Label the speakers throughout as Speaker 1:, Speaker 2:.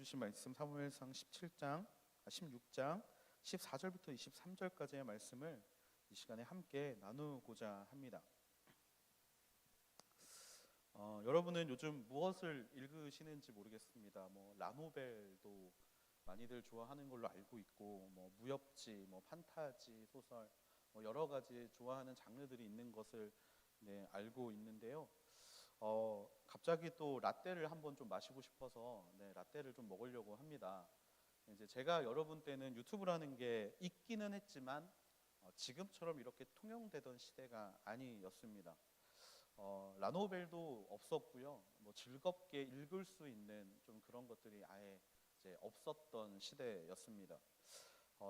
Speaker 1: 주신 말씀 사무엘상 16장 14절부터 23절까지의 말씀을 이 시간에 함께 나누고자 합니다. 여러분은 요즘 무엇을 읽으시는지 모르겠습니다. 라노벨도 많이들 좋아하는 걸로 알고 있고, 무협지, 판타지 소설, 여러 가지 좋아하는 장르들이 있는 것을 알고 있는데요. 갑자기 또 라떼를 한번 좀 마시고 싶어서 라떼를 좀 먹으려고 합니다. 이제 제가 여러분 때는 유튜브라는 게 있기는 했지만 지금처럼 이렇게 통용되던 시대가 아니었습니다. 라노벨도 없었고요. 즐겁게 읽을 수 있는 좀 그런 것들이 아예 이제 없었던 시대였습니다.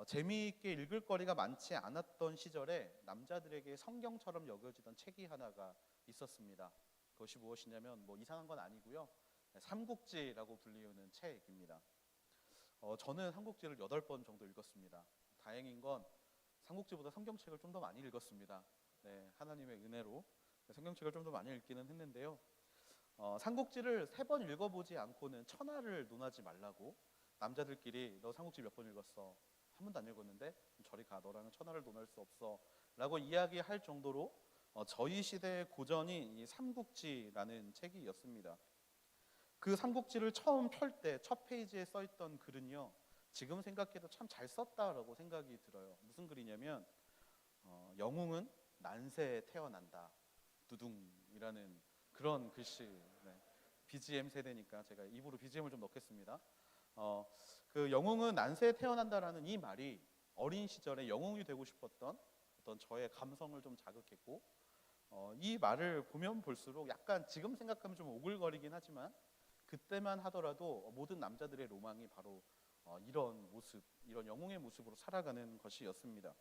Speaker 1: 재미있게 읽을 거리가 많지 않았던 시절에 남자들에게 성경처럼 여겨지던 책이 하나가 있었습니다. 그것이 무엇이냐면 이상한 건 아니고요. 삼국지라고 불리우는 책입니다. 저는 삼국지를 8번 정도 읽었습니다. 다행인 건 삼국지보다 성경책을 좀 더 많이 읽었습니다. 하나님의 은혜로 성경책을 좀 더 많이 읽기는 했는데요. 삼국지를 3번 읽어보지 않고는 천하를 논하지 말라고, 남자들끼리 너 삼국지 몇 번 읽었어? 한 번도 안 읽었는데 저리 가, 너랑은 천하를 논할 수 없어 라고 이야기할 정도로 저희 시대의 고전이 이 삼국지라는 책이었습니다. 그 삼국지를 처음 펼 때 첫 페이지에 써있던 글은요, 지금 생각해도 참 잘 썼다라고 생각이 들어요. 무슨 글이냐면 영웅은 난세에 태어난다, 두둥이라는 그런 글씨. BGM 세대니까 제가 입으로 BGM을 좀 넣겠습니다. 그 영웅은 난세에 태어난다라는 이 말이 어린 시절에 영웅이 되고 싶었던 어떤 저의 감성을 좀 자극했고, 이 말을 보면 볼수록 약간 지금 생각하면 좀 오글거리긴 하지만 그때만 하더라도 모든 남자들의 로망이 바로 이런 모습, 이런 영웅의 모습으로 살아가는 것이었습니다.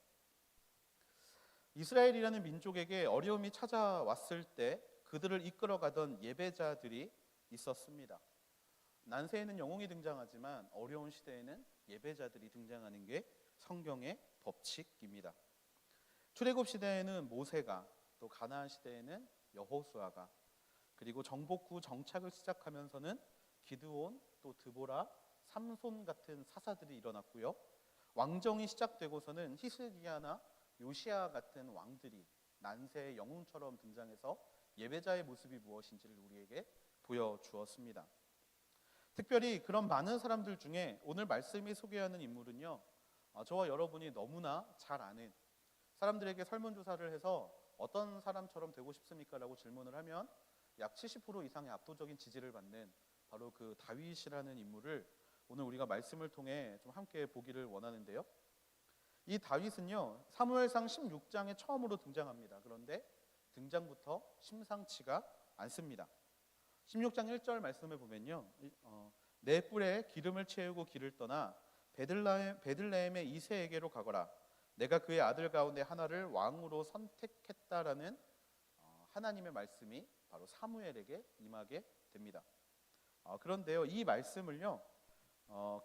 Speaker 1: 이스라엘이라는 민족에게 어려움이 찾아왔을 때 그들을 이끌어가던 예배자들이 있었습니다. 난세에는 영웅이 등장하지만 어려운 시대에는 예배자들이 등장하는 게 성경의 법칙입니다. 출애굽 시대에는 모세가, 또 가나안 시대에는 여호수아가, 그리고 정복 후 정착을 시작하면서는 기드온, 또 드보라, 삼손 같은 사사들이 일어났고요. 왕정이 시작되고서는 히스기야나 요시야 같은 왕들이 난세의 영웅처럼 등장해서 예배자의 모습이 무엇인지를 우리에게 보여주었습니다. 특별히 그런 많은 사람들 중에 오늘 말씀이 소개하는 인물은요, 저와 여러분이 너무나 잘 아는, 사람들에게 설문조사를 해서 어떤 사람처럼 되고 싶습니까? 라고 질문을 하면 약 70% 이상의 압도적인 지지를 받는 바로 그 다윗이라는 인물을 오늘 우리가 말씀을 통해 좀 함께 보기를 원하는데요. 이 다윗은요, 사무엘상 16장에 처음으로 등장합니다. 그런데 등장부터 심상치가 않습니다. 16장 1절 말씀을 보면요, 내 뿔에 기름을 채우고 길을 떠나 베들레헴의 이새에게로 가거라. 내가 그의 아들 가운데 하나를 왕으로 선택했다라는 하나님의 말씀이 바로 사무엘에게 임하게 됩니다. 그런데요, 이 말씀을요,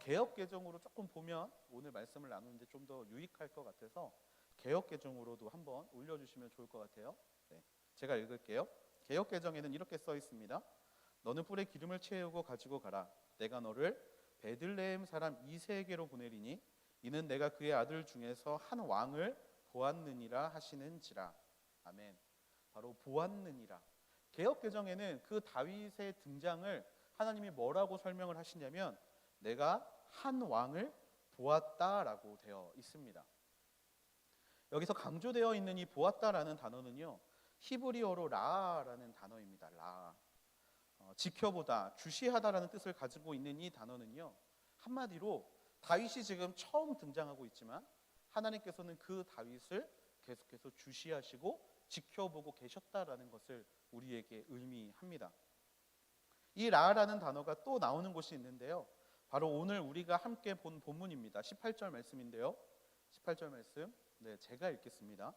Speaker 1: 개역개정으로 조금 보면 오늘 말씀을 나누는데 좀 더 유익할 것 같아서 개역개정으로도 한번 올려주시면 좋을 것 같아요. 제가 읽을게요. 개역개정에는 이렇게 써 있습니다. 너는 뿔에 기름을 채우고 가지고 가라. 내가 너를 베들레헴 사람 이새에게로 보내리니 이는 내가 그의 아들 중에서 한 왕을 보았느니라 하시는지라. 아멘. 바로 보았느니라. 개역개정에는 그 다윗의 등장을 하나님이 뭐라고 설명을 하시냐면 내가 한 왕을 보았다라고 되어 있습니다. 여기서 강조되어 있는 이 보았다라는 단어는요, 히브리어로 라라는 단어입니다. 라. 지켜보다, 주시하다라는 뜻을 가지고 있는 이 단어는요, 한마디로 다윗이 지금 처음 등장하고 있지만 하나님께서는 그 다윗을 계속해서 주시하시고 지켜보고 계셨다라는 것을 우리에게 의미합니다. 이 라라는 단어가 또 나오는 곳이 있는데요, 바로 오늘 우리가 함께 본 본문입니다. 18절 말씀인데요, 18절 말씀 제가 읽겠습니다.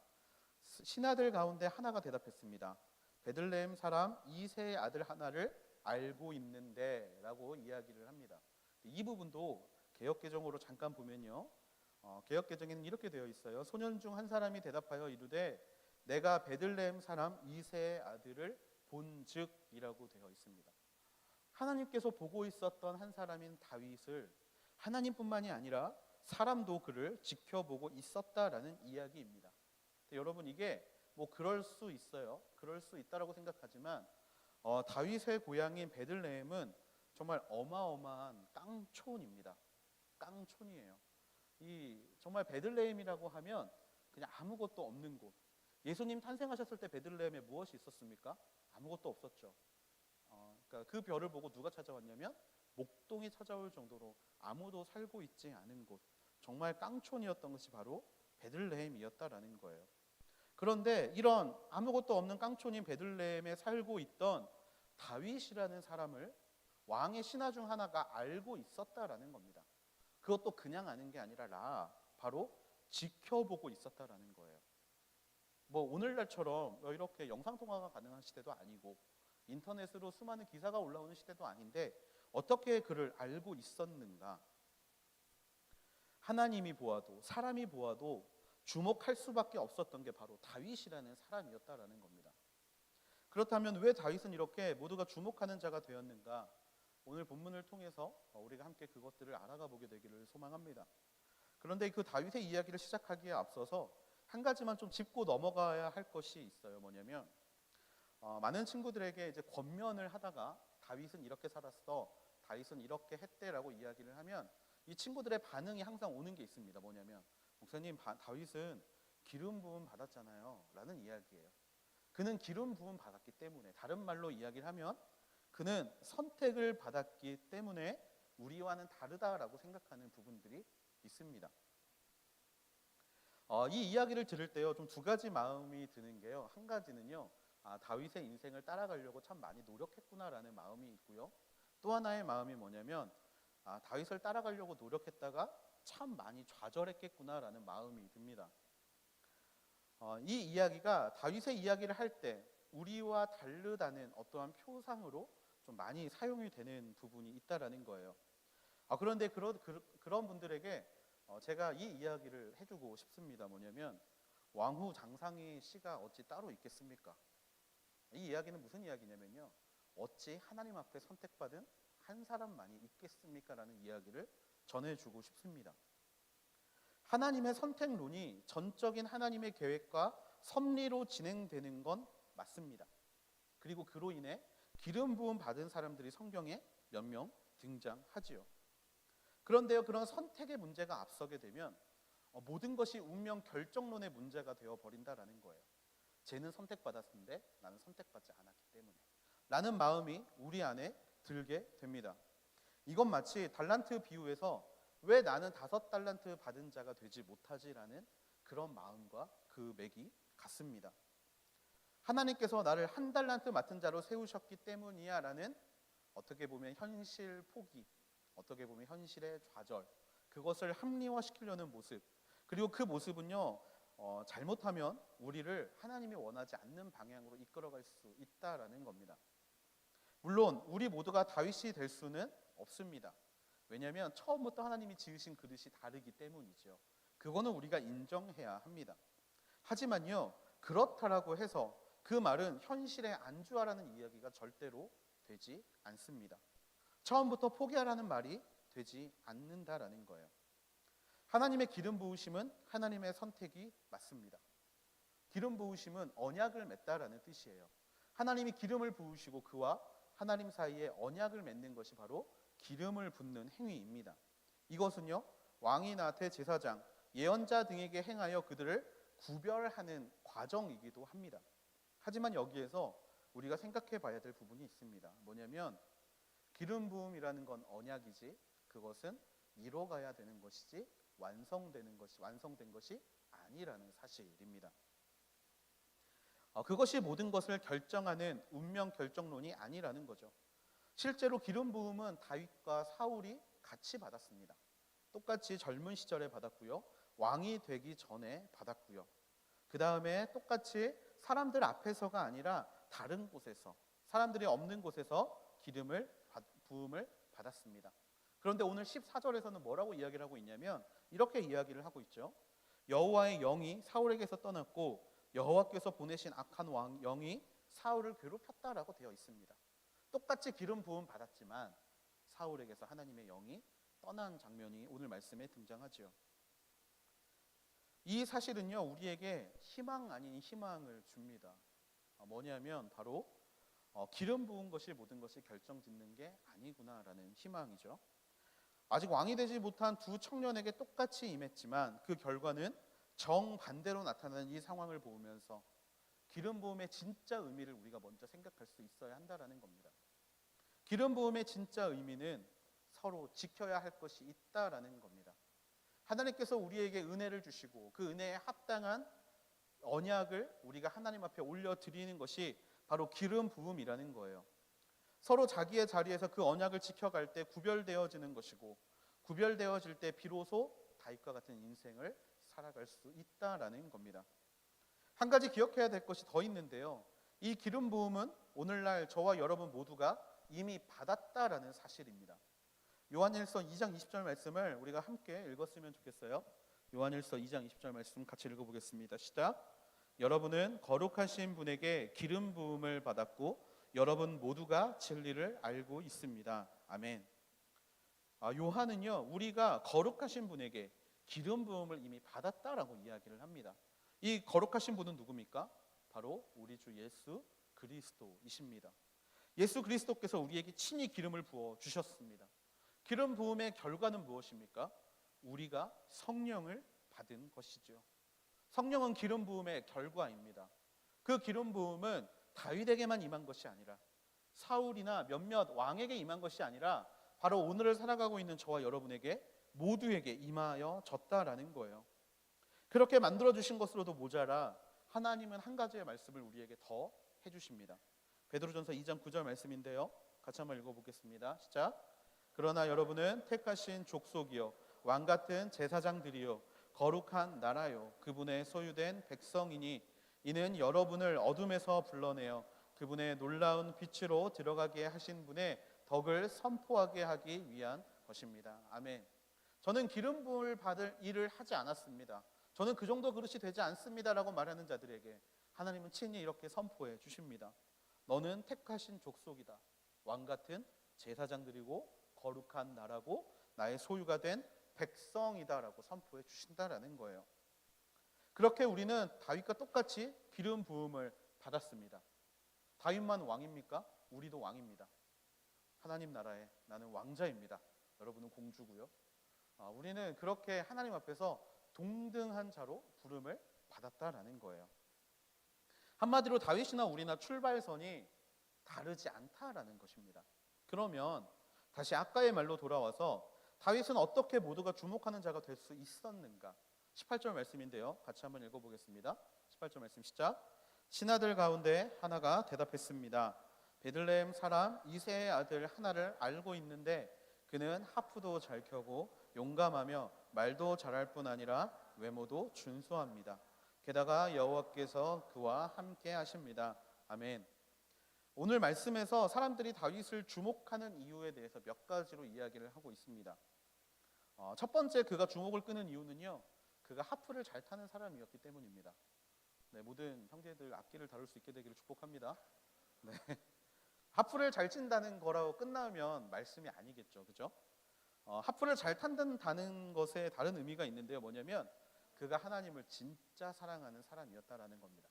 Speaker 1: 신하들 가운데 하나가 대답했습니다. 베들레헴 사람 이새의 아들 하나를 알고 있는데 라고 이야기를 합니다. 이 부분도 개역개정으로 잠깐 보면요, 개역개정에는 이렇게 되어 있어요. 소년 중 한 사람이 대답하여 이르되 내가 베들레헴 사람 이새의 아들을 본즉이라고 되어 있습니다. 하나님께서 보고 있었던 한 사람인 다윗을 하나님뿐만이 아니라 사람도 그를 지켜보고 있었다라는 이야기입니다. 여러분, 이게 뭐 그럴 수 있어요. 그럴 수 있다라고 생각하지만 다윗의 고향인 베들레헴은 정말 어마어마한 깡촌입니다. 깡촌이에요. 이 정말 베들레헴이라고 하면 그냥 아무것도 없는 곳. 예수님 탄생하셨을 때 베들레헴에 무엇이 있었습니까? 아무것도 없었죠. 그러니까 그 별을 보고 누가 찾아왔냐면 목동이 찾아올 정도로 아무도 살고 있지 않은 곳, 정말 깡촌이었던 것이 바로 베들레헴이었다라는 거예요. 그런데 이런 아무것도 없는 깡촌인 베들레헴에 살고 있던 다윗이라는 사람을 왕의 신하 중 하나가 알고 있었다라는 겁니다. 그것도 그냥 아는 게 아니라 바로 지켜보고 있었다라는 거예요. 뭐 오늘날처럼 이렇게 영상통화가 가능한 시대도 아니고 인터넷으로 수많은 기사가 올라오는 시대도 아닌데 어떻게 그를 알고 있었는가? 하나님이 보아도 사람이 보아도 주목할 수밖에 없었던 게 바로 다윗이라는 사람이었다라는 겁니다. 그렇다면 왜 다윗은 이렇게 모두가 주목하는 자가 되었는가? 오늘 본문을 통해서 우리가 함께 그것들을 알아가 보게 되기를 소망합니다. 그런데 그 다윗의 이야기를 시작하기에 앞서서 한 가지만 좀 짚고 넘어가야 할 것이 있어요. 뭐냐면 많은 친구들에게 이제 권면을 하다가 다윗은 이렇게 살았어, 다윗은 이렇게 했대라고 이야기를 하면 이 친구들의 반응이 항상 오는 게 있습니다. 뭐냐면 목사님, 다윗은 기름 부음 받았잖아요 라는 이야기예요. 그는 기름 부음 받았기 때문에, 다른 말로 이야기를 하면 그는 선택을 받았기 때문에 우리와는 다르다라고 생각하는 부분들이 있습니다. 이 이야기를 들을 때요, 좀 두 가지 마음이 드는 게요. 한 가지는요, 다윗의 인생을 따라가려고 참 많이 노력했구나라는 마음이 있고요. 또 하나의 마음이 뭐냐면 다윗을 따라가려고 노력했다가 참 많이 좌절했겠구나라는 마음이 듭니다. 이 이야기가 다윗의 이야기를 할 때 우리와 다르다는 어떠한 표상으로 좀 많이 사용이 되는 부분이 있다라는 거예요. 그런데 그런 분들에게 제가 이 이야기를 해주고 싶습니다. 뭐냐면 왕후 장상의 시가 어찌 따로 있겠습니까? 이 이야기는 무슨 이야기냐면요, 어찌 하나님 앞에 선택받은 한 사람만이 있겠습니까? 라는 이야기를 전해주고 싶습니다. 하나님의 선택론이 전적인 하나님의 계획과 섭리로 진행되는 건 맞습니다. 그리고 그로 인해 기름 부음 받은 사람들이 성경에 몇 명 등장하지요. 그런데요, 그런 선택의 문제가 앞서게 되면 모든 것이 운명 결정론의 문제가 되어버린다라는 거예요. 쟤는 선택받았는데 나는 선택받지 않았기 때문에 라는 마음이 우리 안에 들게 됩니다. 이건 마치 달란트 비유에서 왜 나는 5달란트 받은 자가 되지 못하지라는 그런 마음과 그 맥이 같습니다. 하나님께서 나를 1달란트 맡은 자로 세우셨기 때문이야 라는 어떻게 보면 현실 포기, 어떻게 보면 현실의 좌절, 그것을 합리화시키려는 모습, 그리고 그 모습은요, 잘못하면 우리를 하나님이 원하지 않는 방향으로 이끌어갈 수 있다라는 겁니다. 물론 우리 모두가 다윗이 될 수는 없습니다. 왜냐하면 처음부터 하나님이 지으신 그릇이 다르기 때문이죠. 그거는 우리가 인정해야 합니다. 하지만요, 그렇다라고 해서 그 말은 현실에 안주하라는 이야기가 절대로 되지 않습니다. 처음부터 포기하라는 말이 되지 않는다라는 거예요. 하나님의 기름 부으심은 하나님의 선택이 맞습니다. 기름 부으심은 언약을 맺다라는 뜻이에요. 하나님이 기름을 부으시고 그와 하나님 사이에 언약을 맺는 것이 바로 기름을 붓는 행위입니다. 이것은요, 왕이나 대제사장, 예언자 등에게 행하여 그들을 구별하는 과정이기도 합니다. 하지만 여기에서 우리가 생각해 봐야 될 부분이 있습니다. 뭐냐면 기름 부음이라는 건 언약이지 그것은 이뤄가야 되는 것이지 완성된 것이 아니라는 사실입니다. 그것이 모든 것을 결정하는 운명 결정론이 아니라는 거죠. 실제로 기름 부음은 다윗과 사울이 같이 받았습니다. 똑같이 젊은 시절에 받았고요, 왕이 되기 전에 받았고요, 그 다음에 똑같이 사람들 앞에서가 아니라 다른 곳에서, 사람들이 없는 곳에서 부음을 받았습니다. 그런데 오늘 14절에서는 뭐라고 이야기를 하고 있냐면 이렇게 이야기를 하고 있죠. 여호와의 영이 사울에게서 떠났고 여호와께서 보내신 악한 영이 사울을 괴롭혔다라고 되어 있습니다. 똑같이 기름 부음 받았지만 사울에게서 하나님의 영이 떠난 장면이 오늘 말씀에 등장하지요. 이 사실은요, 우리에게 희망 아닌 희망을 줍니다. 뭐냐면 바로 기름 부은 것이 모든 것이 결정짓는 게 아니구나라는 희망이죠. 아직 왕이 되지 못한 두 청년에게 똑같이 임했지만 그 결과는 정반대로 나타나는 이 상황을 보면서 기름 부음의 진짜 의미를 우리가 먼저 생각할 수 있어야 한다라는 겁니다. 기름 부음의 진짜 의미는 서로 지켜야 할 것이 있다라는 겁니다. 하나님께서 우리에게 은혜를 주시고 그 은혜에 합당한 언약을 우리가 하나님 앞에 올려드리는 것이 바로 기름 부음이라는 거예요. 서로 자기의 자리에서 그 언약을 지켜갈 때 구별되어지는 것이고, 구별되어질 때 비로소 다윗과 같은 인생을 살아갈 수 있다라는 겁니다. 한 가지 기억해야 될 것이 더 있는데요, 이 기름 부음은 오늘날 저와 여러분 모두가 이미 받았다라는 사실입니다. 요한일서 2장 20절 말씀을 우리가 함께 읽었으면 좋겠어요. 요한일서 2장 20절 말씀 같이 읽어보겠습니다. 시작. 여러분은 거룩하신 분에게 기름 부음을 받았고 여러분 모두가 진리를 알고 있습니다. 아멘. 요한은요, 우리가 거룩하신 분에게 기름 부음을 이미 받았다라고 이야기를 합니다. 이 거룩하신 분은 누굽니까? 바로 우리 주 예수 그리스도이십니다. 예수 그리스도께서 우리에게 친히 기름을 부어 주셨습니다. 기름 부음의 결과는 무엇입니까? 우리가 성령을 받은 것이죠. 성령은 기름 부음의 결과입니다. 그 기름 부음은 다윗에게만 임한 것이 아니라 사울이나 몇몇 왕에게 임한 것이 아니라 바로 오늘을 살아가고 있는 저와 여러분에게 모두에게 임하여 졌다라는 거예요. 그렇게 만들어주신 것으로도 모자라 하나님은 한 가지의 말씀을 우리에게 더 해주십니다. 베드로전서 2장 9절 말씀인데요, 같이 한번 읽어보겠습니다. 시작. 그러나 여러분은 택하신 족속이요 왕같은 제사장들이요 거룩한 나라요 그분의 소유된 백성이니 이는 여러분을 어둠에서 불러내어 그분의 놀라운 빛으로 들어가게 하신 분의 덕을 선포하게 하기 위한 것입니다. 아멘. 저는 기름 부음을 받을 일을 하지 않았습니다. 저는 그 정도 그릇이 되지 않습니다라고 말하는 자들에게 하나님은 친히 이렇게 선포해 주십니다. 너는 택하신 족속이다. 왕같은 제사장들이고 거룩한 나라고 나의 소유가 된 백성이다라고 선포해 주신다라는 거예요. 그렇게 우리는 다윗과 똑같이 기름 부음을 받았습니다. 다윗만 왕입니까? 우리도 왕입니다. 하나님 나라에 나는 왕자입니다. 여러분은 공주고요. 우리는 그렇게 하나님 앞에서 동등한 자로 부름을 받았다라는 거예요. 한마디로 다윗이나 우리나 출발선이 다르지 않다라는 것입니다. 그러면 다시 아까의 말로 돌아와서 다윗은 어떻게 모두가 주목하는 자가 될 수 있었는가? 18절 말씀인데요, 같이 한번 읽어보겠습니다. 18절 말씀 시작. 신하들 가운데 하나가 대답했습니다. 베들레헴 사람 이새의 아들 하나를 알고 있는데 그는 하프도 잘 켜고 용감하며 말도 잘할 뿐 아니라 외모도 준수합니다. 게다가 여호와께서 그와 함께 하십니다. 아멘. 오늘 말씀에서 사람들이 다윗을 주목하는 이유에 대해서 몇 가지로 이야기를 하고 있습니다. 첫 번째 그가 주목을 끄는 이유는요, 그가 하프를 잘 타는 사람이었기 때문입니다. 네, 모든 형제들 악기를 다룰 수 있게 되기를 축복합니다. 네. 하프를 잘 친다는 거라고 끝나면 말씀이 아니겠죠, 그죠? 하프를 잘 탄다는 것에 다른 의미가 있는데요, 뭐냐면 그가 하나님을 진짜 사랑하는 사람이었다라는 겁니다.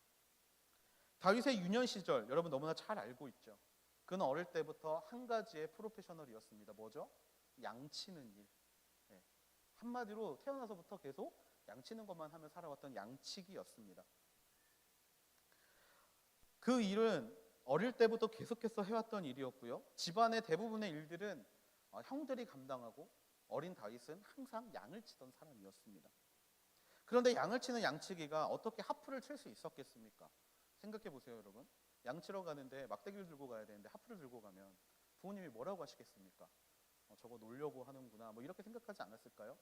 Speaker 1: 다윗의 유년 시절 여러분 너무나 잘 알고 있죠. 그는 어릴 때부터 한 가지의 프로페셔널이었습니다. 뭐죠? 양치는 일. 네. 한마디로 태어나서부터 계속 양치는 것만 하며 살아왔던 양치기였습니다. 그 일은 어릴 때부터 계속해서 해왔던 일이었고요. 집안의 대부분의 일들은 형들이 감당하고 어린 다윗은 항상 양을 치던 사람이었습니다. 그런데 양을 치는 양치기가 어떻게 하프를 칠 수 있었겠습니까? 생각해 보세요, 여러분. 양치러 가는데 막대기를 들고 가야 되는데 하프를 들고 가면 부모님이 뭐라고 하시겠습니까? 저거 놀려고 하는구나, 뭐 이렇게 생각하지 않았을까요?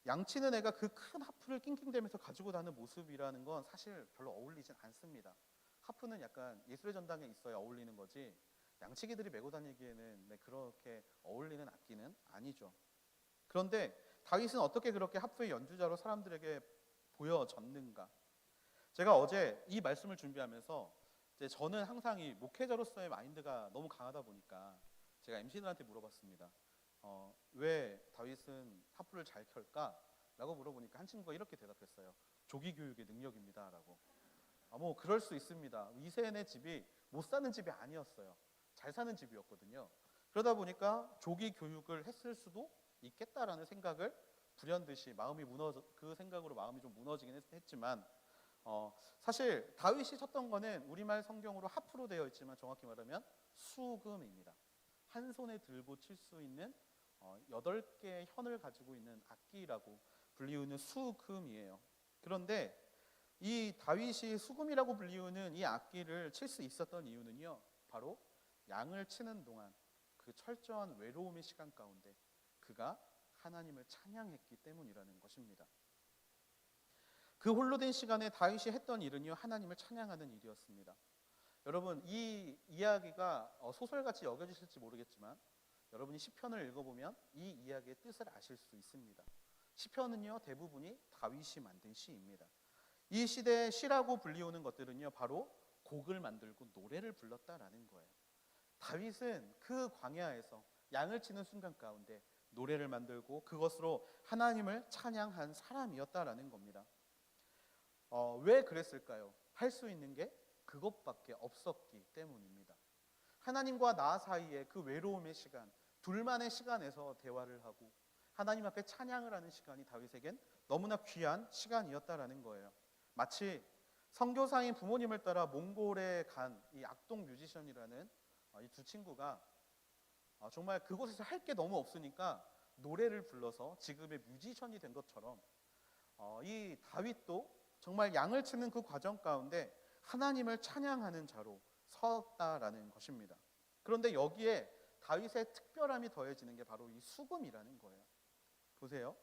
Speaker 1: 양치는 애가 그 큰 하프를 낑낑대면서 가지고 다니는 모습이라는 건 사실 별로 어울리진 않습니다. 하프는 약간 예술의 전당에 있어야 어울리는 거지 양치기들이 메고 다니기에는 그렇게 어울리는 악기는 아니죠. 그런데 다윗은 어떻게 그렇게 하프의 연주자로 사람들에게 보여졌는가? 제가 어제 이 말씀을 준비하면서 이제 저는 항상 이 목회자로서의 마인드가 너무 강하다 보니까 제가 MC들한테 물어봤습니다. 왜 다윗은 하프를 잘 켤까? 라고 물어보니까 한 친구가 이렇게 대답했어요. 조기 교육의 능력입니다. 라고. 뭐 그럴 수 있습니다. 이세네 집이 못 사는 집이 아니었어요. 잘 사는 집이었거든요. 그러다 보니까 조기 교육을 했을 수도 있겠다라는 생각을 불현듯이 그 생각으로 마음이 좀 무너지긴 했지만 사실 다윗이 쳤던 거는 우리말 성경으로 하프로 되어 있지만 정확히 말하면 수금입니다. 한 손에 들고 칠 수 있는 8개의 현을 가지고 있는 악기라고 불리우는 수금이에요. 그런데 이 다윗이 수금이라고 불리우는 이 악기를 칠 수 있었던 이유는요, 바로 양을 치는 동안 그 철저한 외로움의 시간 가운데 그가 하나님을 찬양했기 때문이라는 것입니다. 그 홀로 된 시간에 다윗이 했던 일은요, 하나님을 찬양하는 일이었습니다. 여러분, 이 이야기가 소설같이 여겨지실지 모르겠지만 여러분이 시편을 읽어보면 이 이야기의 뜻을 아실 수 있습니다. 시편은요, 대부분이 다윗이 만든 시입니다. 이 시대의 시라고 불리우는 것들은요, 바로 곡을 만들고 노래를 불렀다라는 거예요. 다윗은 그 광야에서 양을 치는 순간 가운데 노래를 만들고 그것으로 하나님을 찬양한 사람이었다라는 겁니다. 왜 그랬을까요? 할 수 있는 게 그것밖에 없었기 때문입니다. 하나님과 나 사이에 그 외로움의 시간, 둘만의 시간에서 대화를 하고 하나님 앞에 찬양을 하는 시간이 다윗에겐 너무나 귀한 시간이었다라는 거예요. 마치 선교사인 부모님을 따라 몽골에 간 이 악동 뮤지션이라는 이 두 친구가 정말 그곳에서 할 게 너무 없으니까 노래를 불러서 지금의 뮤지션이 된 것처럼 이 다윗도 정말 양을 치는 그 과정 가운데 하나님을 찬양하는 자로 섰다라는 것입니다. 그런데 여기에 다윗의 특별함이 더해지는 게 바로 이 수금이라는 거예요. 보세요.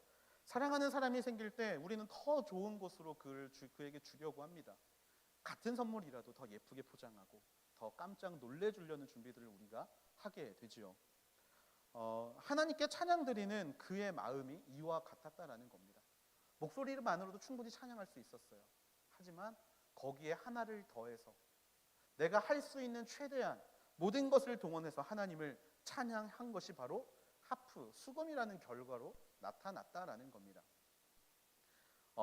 Speaker 1: 사랑하는 사람이 생길 때 우리는 더 좋은 곳으로 그에게 주려고 합니다. 같은 선물이라도 더 예쁘게 포장하고 더 깜짝 놀래주려는 준비들을 우리가 하게 되지요. 하나님께 찬양 드리는 그의 마음이 이와 같았다라는 겁니다. 목소리만으로도 충분히 찬양할 수 있었어요. 하지만 거기에 하나를 더해서 내가 할 수 있는 최대한 모든 것을 동원해서 하나님을 찬양한 것이 바로 하프, 수금이라는 결과로 나타났다라는 겁니다.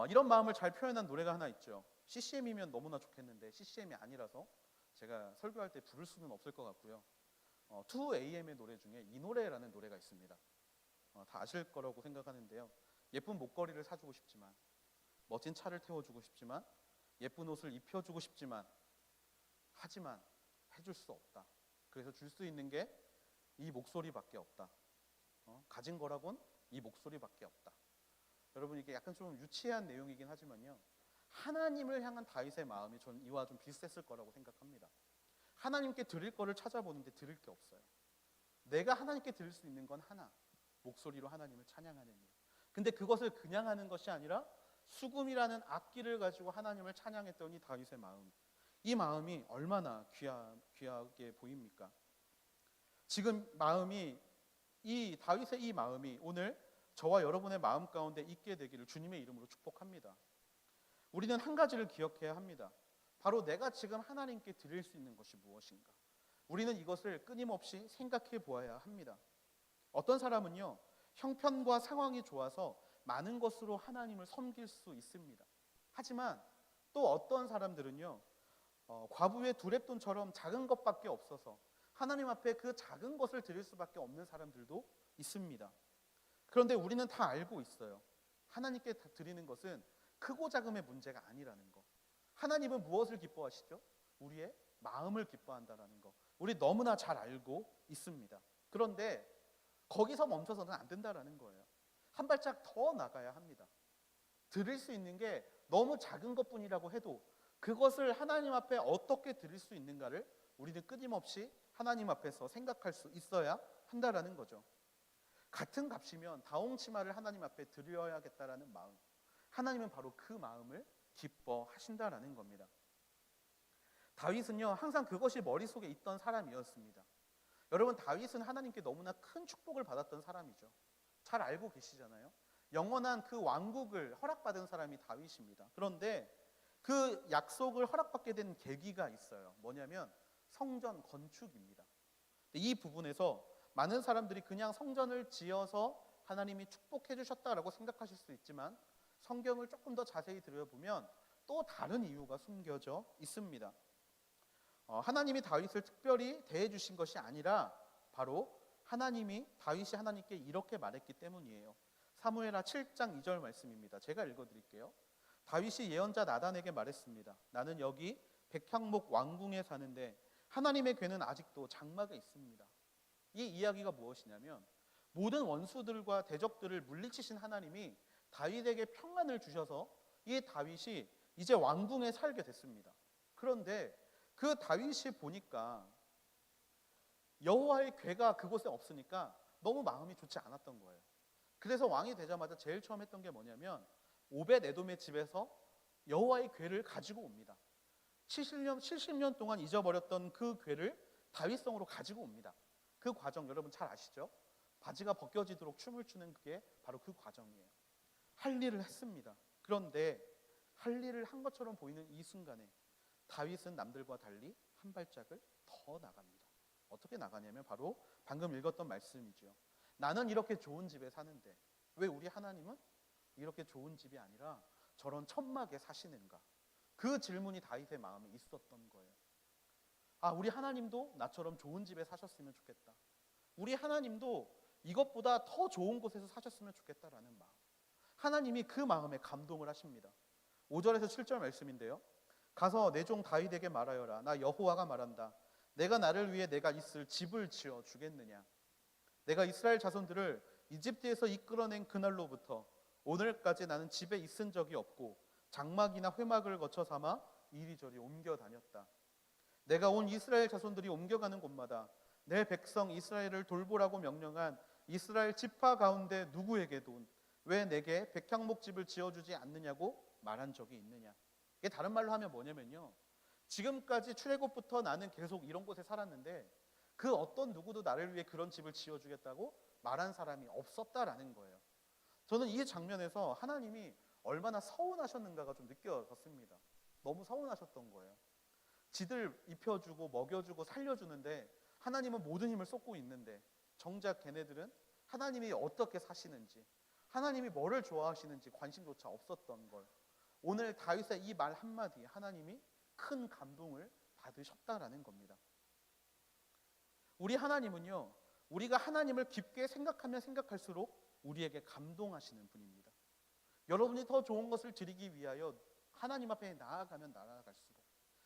Speaker 1: 이런 마음을 잘 표현한 노래가 하나 있죠. CCM이면 너무나 좋겠는데 CCM이 아니라서 제가 설교할 때 부를 수는 없을 것 같고요. 2AM의 노래 중에 이 노래라는 노래가 있습니다. 다 아실 거라고 생각하는데요. 예쁜 목걸이를 사주고 싶지만, 멋진 차를 태워주고 싶지만, 예쁜 옷을 입혀주고 싶지만, 하지만 해줄 수 없다. 그래서 줄 수 있는 게 이 목소리밖에 없다. 가진 거라곤 이 목소리밖에 없다. 여러분, 이게 약간 좀 유치한 내용이긴 하지만요, 하나님을 향한 다윗의 마음이 전 이와 좀 비슷했을 거라고 생각합니다. 하나님께 드릴 거를 찾아보는데 드릴 게 없어요. 내가 하나님께 드릴 수 있는 건 하나, 목소리로 하나님을 찬양하는 일. 근데 그것을 그냥 하는 것이 아니라 수금이라는 악기를 가지고 하나님을 찬양했던 이 다윗의 마음, 이 마음이 얼마나 귀하게 보입니까? 지금 다윗의 이 마음이 오늘 저와 여러분의 마음 가운데 있게 되기를 주님의 이름으로 축복합니다. 우리는 한 가지를 기억해야 합니다. 바로 내가 지금 하나님께 드릴 수 있는 것이 무엇인가? 우리는 이것을 끊임없이 생각해 보아야 합니다. 어떤 사람은요, 형편과 상황이 좋아서 많은 것으로 하나님을 섬길 수 있습니다. 하지만 또 어떤 사람들은요, 과부의 두렙돈처럼 작은 것밖에 없어서 하나님 앞에 그 작은 것을 드릴 수밖에 없는 사람들도 있습니다. 그런데 우리는 다 알고 있어요. 하나님께 드리는 것은 크고 작음의 문제가 아니라는 거. 하나님은 무엇을 기뻐하시죠? 우리의 마음을 기뻐한다라는 거. 우리 너무나 잘 알고 있습니다. 그런데 거기서 멈춰서는 안 된다라는 거예요. 한 발짝 더 나가야 합니다. 드릴 수 있는 게 너무 작은 것뿐이라고 해도 그것을 하나님 앞에 어떻게 드릴 수 있는가를 우리는 끊임없이 하나님 앞에서 생각할 수 있어야 한다라는 거죠. 같은 값이면 다홍치마를 하나님 앞에 드려야겠다라는 마음, 하나님은 바로 그 마음을 기뻐하신다라는 겁니다. 다윗은요, 항상 그것이 머릿속에 있던 사람이었습니다. 여러분, 다윗은 하나님께 너무나 큰 축복을 받았던 사람이죠. 잘 알고 계시잖아요. 영원한 그 왕국을 허락받은 사람이 다윗입니다. 그런데 그 약속을 허락받게 된 계기가 있어요. 뭐냐면 성전 건축입니다. 이 부분에서 많은 사람들이 그냥 성전을 지어서 하나님이 축복해 주셨다라고 생각하실 수 있지만 성경을 조금 더 자세히 들여보면 또 다른 이유가 숨겨져 있습니다. 하나님이 다윗을 특별히 대해 주신 것이 아니라 바로 하나님이 다윗이 하나님께 이렇게 말했기 때문이에요. 사무엘하 7장 2절 말씀입니다. 제가 읽어드릴게요. 다윗이 예언자 나단에게 말했습니다. 나는 여기 백향목 왕궁에 사는데 하나님의 궤는 아직도 장막에 있습니다. 이 이야기가 무엇이냐면 모든 원수들과 대적들을 물리치신 하나님이 다윗에게 평안을 주셔서 이 다윗이 이제 왕궁에 살게 됐습니다. 그런데 그 다윗이 보니까 여호와의 궤가 그곳에 없으니까 너무 마음이 좋지 않았던 거예요. 그래서 왕이 되자마자 제일 처음 했던 게 뭐냐면 오벳 에돔의 집에서 여호와의 궤를 가지고 옵니다. 70년 동안 잊어버렸던 그 궤를 다윗성으로 가지고 옵니다. 그 과정 여러분 잘 아시죠? 바지가 벗겨지도록 춤을 추는 그게 바로 그 과정이에요. 할 일을 했습니다. 그런데 할 일을 한 것처럼 보이는 이 순간에 다윗은 남들과 달리 한 발짝을 더 나갑니다. 어떻게 나가냐면 바로 방금 읽었던 말씀이죠. 나는 이렇게 좋은 집에 사는데 왜 우리 하나님은 이렇게 좋은 집이 아니라 저런 천막에 사시는가? 그 질문이 다윗의 마음에 있었던 거예요. 아, 우리 하나님도 나처럼 좋은 집에 사셨으면 좋겠다. 우리 하나님도 이것보다 더 좋은 곳에서 사셨으면 좋겠다라는 마음. 하나님이 그 마음에 감동을 하십니다. 5절에서 7절 말씀인데요. 가서 내 종 다윗에게 말하여라. 나 여호와가 말한다. 내가 나를 위해 내가 있을 집을 지어 주겠느냐. 내가 이스라엘 자손들을 이집트에서 이끌어낸 그날로부터 오늘까지 나는 집에 있은 적이 없고 장막이나 회막을 거쳐 삼아 이리저리 옮겨 다녔다. 내가 온 이스라엘 자손들이 옮겨가는 곳마다 내 백성 이스라엘을 돌보라고 명령한 이스라엘 지파 가운데 누구에게도 왜 내게 백향목 집을 지어주지 않느냐고 말한 적이 있느냐. 이게 다른 말로 하면 뭐냐면요, 지금까지 출애굽부터 나는 계속 이런 곳에 살았는데 그 어떤 누구도 나를 위해 그런 집을 지어주겠다고 말한 사람이 없었다라는 거예요. 저는 이 장면에서 하나님이 얼마나 서운하셨는가가 좀 느껴졌습니다. 너무 서운하셨던 거예요. 지들 입혀주고 먹여주고 살려주는데 하나님은 모든 힘을 쏟고 있는데 정작 걔네들은 하나님이 어떻게 사시는지, 하나님이 뭐를 좋아하시는지 관심조차 없었던 걸, 오늘 다윗의 이 말 한마디에 하나님이 큰 감동을 받으셨다라는 겁니다. 우리 하나님은요, 우리가 하나님을 깊게 생각하면 생각할수록 우리에게 감동하시는 분입니다. 여러분이 더 좋은 것을 드리기 위하여 하나님 앞에 나아가면 나아갈수록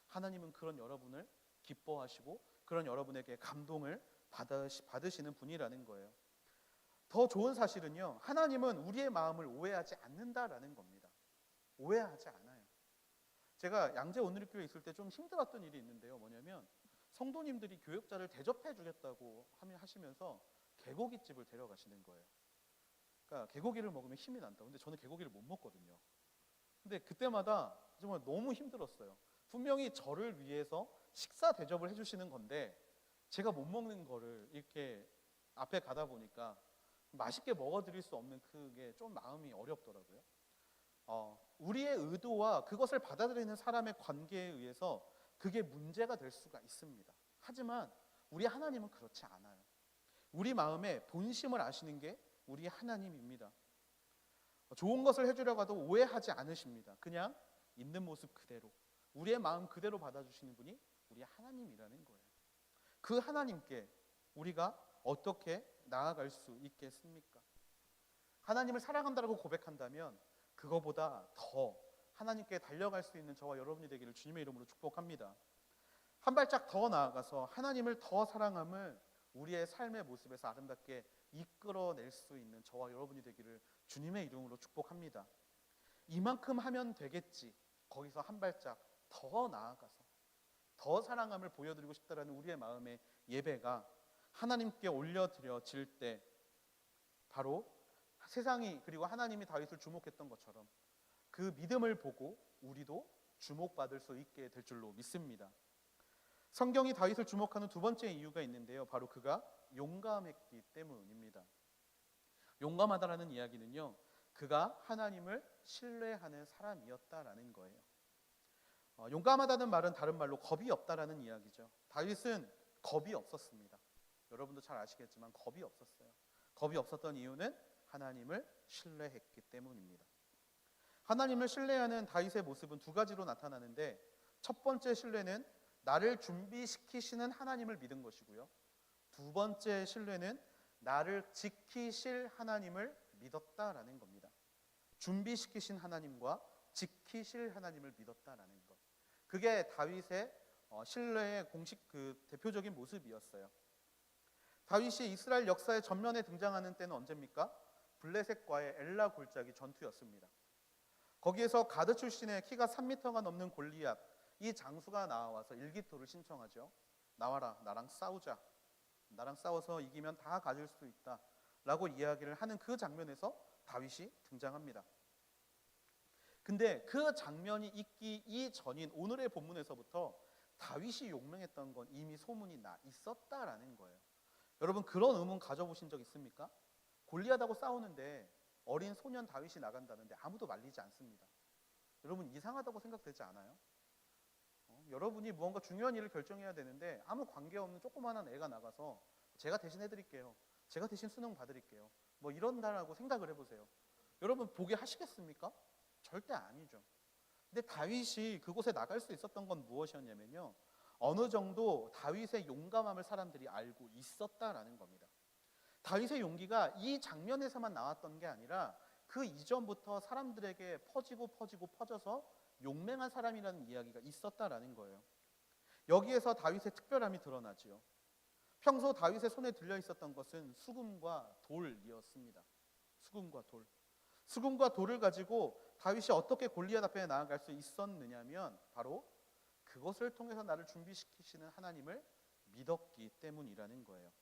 Speaker 1: 하나님은 그런 여러분을 기뻐하시고 그런 여러분에게 감동을 받으시는 분이라는 거예요. 더 좋은 사실은요, 하나님은 우리의 마음을 오해하지 않는다라는 겁니다. 오해하지 않아요. 제가 양재 온누리교회에 있을 때 좀 힘들었던 일이 있는데요. 뭐냐면 성도님들이 교역자를 대접해 주겠다고 하시면서 개고기집을 데려가시는 거예요. 그러니까 개고기를 먹으면 힘이 난다. 근데 저는 개고기를 못 먹거든요. 근데 그때마다 정말 너무 힘들었어요. 분명히 저를 위해서 식사 대접을 해주시는 건데 제가 못 먹는 거를 이렇게 앞에 가다 보니까 맛있게 먹어드릴 수 없는 그게 좀 마음이 어렵더라고요. 우리의 의도와 그것을 받아들이는 사람의 관계에 의해서 그게 문제가 될 수가 있습니다. 하지만 우리 하나님은 그렇지 않아요. 우리 마음의 본심을 아시는 게 우리 하나님입니다. 좋은 것을 해주려고 해도 오해하지 않으십니다. 그냥 있는 모습 그대로, 우리의 마음 그대로 받아주시는 분이 우리 하나님이라는 거예요. 그 하나님께 우리가 어떻게 나아갈 수 있겠습니까? 하나님을 사랑한다고 고백한다면 그거보다 더 하나님께 달려갈 수 있는 저와 여러분이 되기를 주님의 이름으로 축복합니다. 한 발짝 더 나아가서 하나님을 더 사랑함을 우리의 삶의 모습에서 아름답게 이끌어낼 수 있는 저와 여러분이 되기를 주님의 이름으로 축복합니다. 이만큼 하면 되겠지, 거기서 한 발짝 더 나아가서 더 사랑함을 보여드리고 싶다라는 우리의 마음의 예배가 하나님께 올려드려질 때 바로 세상이 그리고 하나님이 다윗을 주목했던 것처럼 그 믿음을 보고 우리도 주목받을 수 있게 될 줄로 믿습니다. 성경이 다윗을 주목하는 두 번째 이유가 있는데요, 바로 그가 용감했기 때문입니다. 용감하다라는 이야기는요, 그가 하나님을 신뢰하는 사람이었다라는 거예요. 용감하다는 말은 다른 말로 겁이 없다라는 이야기죠. 다윗은 겁이 없었습니다. 여러분도 잘 아시겠지만 겁이 없었어요. 겁이 없었던 이유는 하나님을 신뢰했기 때문입니다. 하나님을 신뢰하는 다윗의 모습은 두 가지로 나타나는데, 첫 번째 신뢰는 나를 준비시키시는 하나님을 믿은 것이고요. 두 번째 신뢰는 나를 지키실 하나님을 믿었다라는 겁니다. 준비시키신 하나님과 지키실 하나님을 믿었다라는 것. 그게 다윗의 신뢰의 공식 대표적인 모습이었어요. 다윗이 이스라엘 역사의 전면에 등장하는 때는 언제입니까? 블레셋과의 엘라 골짜기 전투였습니다. 거기에서 가드 출신의 키가 3m가 넘는 골리앗, 이 장수가 나와서 일기토를 신청하죠. 나와라, 나랑 싸우자. 나랑 싸워서 이기면 다 가질 수 있다 라고 이야기를 하는 그 장면에서 다윗이 등장합니다. 근데 그 장면이 있기 이전인 오늘의 본문에서부터 다윗이 용맹했던 건 이미 소문이 나 있었다라는 거예요. 여러분, 그런 의문 가져보신 적 있습니까? 골리앗하고 싸우는데 어린 소년 다윗이 나간다는데 아무도 말리지 않습니다. 여러분, 이상하다고 생각되지 않아요? 여러분이 무언가 중요한 일을 결정해야 되는데 아무 관계없는 조그마한 애가 나가서 제가 대신 해드릴게요, 제가 대신 수능 봐드릴게요, 뭐 이런다라고 생각을 해보세요. 여러분, 보게 하시겠습니까? 절대 아니죠. 근데 다윗이 그곳에 나갈 수 있었던 건 무엇이었냐면요, 어느 정도 다윗의 용감함을 사람들이 알고 있었다라는 겁니다. 다윗의 용기가 이 장면에서만 나왔던 게 아니라 그 이전부터 사람들에게 퍼져서 용맹한 사람이라는 이야기가 있었다라는 거예요. 여기에서 다윗의 특별함이 드러나지요. 평소 다윗의 손에 들려 있었던 것은 수금과 돌이었습니다. 수금과 돌을 가지고 다윗이 어떻게 골리앗 앞에 나아갈 수 있었느냐면 바로 그것을 통해서 나를 준비시키시는 하나님을 믿었기 때문이라는 거예요.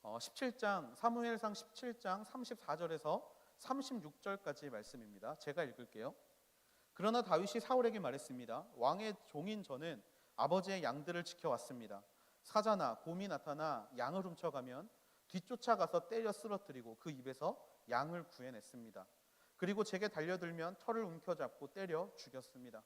Speaker 1: 17장 사무엘상 17장 34절에서 36절까지의 말씀입니다. 제가 읽을게요. 그러나 다윗이 사울에게 말했습니다. 왕의 종인 저는 아버지의 양들을 지켜왔습니다. 사자나 곰이 나타나 양을 훔쳐가면 뒤쫓아가서 때려 쓰러뜨리고 그 입에서 양을 구해냈습니다. 그리고 제게 달려들면 털을 움켜잡고 때려 죽였습니다.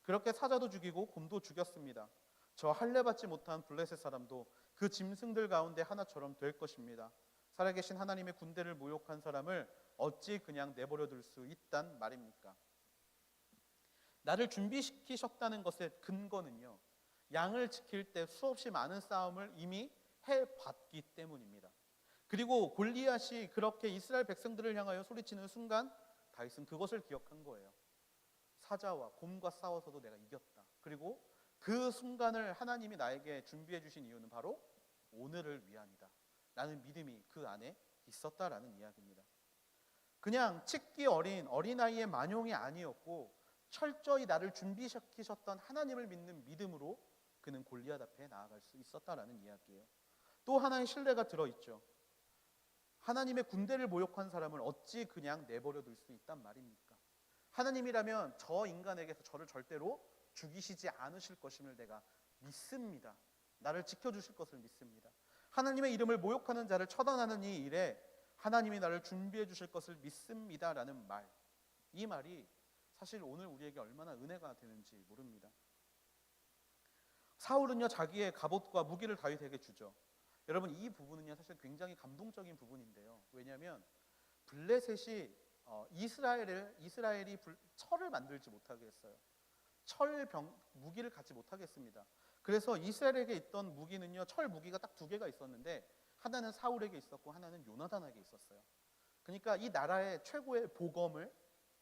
Speaker 1: 그렇게 사자도 죽이고 곰도 죽였습니다. 저 할례받지 못한 블레셋 사람도 그 짐승들 가운데 하나처럼 될 것입니다. 살아계신 하나님의 군대를 모욕한 사람을 어찌 그냥 내버려둘 수 있단 말입니까? 나를 준비시키셨다는 것의 근거는요, 양을 지킬 때 수없이 많은 싸움을 이미 해봤기 때문입니다. 그리고 골리앗이 그렇게 이스라엘 백성들을 향하여 소리치는 순간 다윗은 그것을 기억한 거예요. 사자와 곰과 싸워서도 내가 이겼다. 그리고 그 순간을 하나님이 나에게 준비해 주신 이유는 바로 오늘을 위함이다 라는 믿음이 그 안에 있었다라는 이야기입니다. 그냥 치기 어린 어린아이의 만용이 아니었고 철저히 나를 준비시키셨던 하나님을 믿는 믿음으로 그는 골리앗 앞에 나아갈 수 있었다라는 이야기예요. 또 하나의 신뢰가 들어있죠. 하나님의 군대를 모욕한 사람을 어찌 그냥 내버려둘 수 있단 말입니까? 하나님이라면 저 인간에게서 저를 절대로 죽이시지 않으실 것임을 내가 믿습니다. 나를 지켜주실 것을 믿습니다. 하나님의 이름을 모욕하는 자를 처단하는 이 일에 하나님이 나를 준비해 주실 것을 믿습니다라는 말, 이 말이 사실 오늘 우리에게 얼마나 은혜가 되는지 모릅니다. 사울은요, 자기의 갑옷과 무기를 다윗에게 주죠. 여러분, 이 부분은요 사실 굉장히 감동적인 부분인데요. 왜냐하면 블레셋이 이스라엘이 철을 만들지 못하게 했어요. 무기를 갖지 못하게 했습니다. 그래서 이스라엘에게 있던 무기는요, 철 무기가 딱 두 개가 있었는데 하나는 사울에게 있었고 하나는 요나단에게 있었어요. 그러니까 이 나라의 최고의 보검을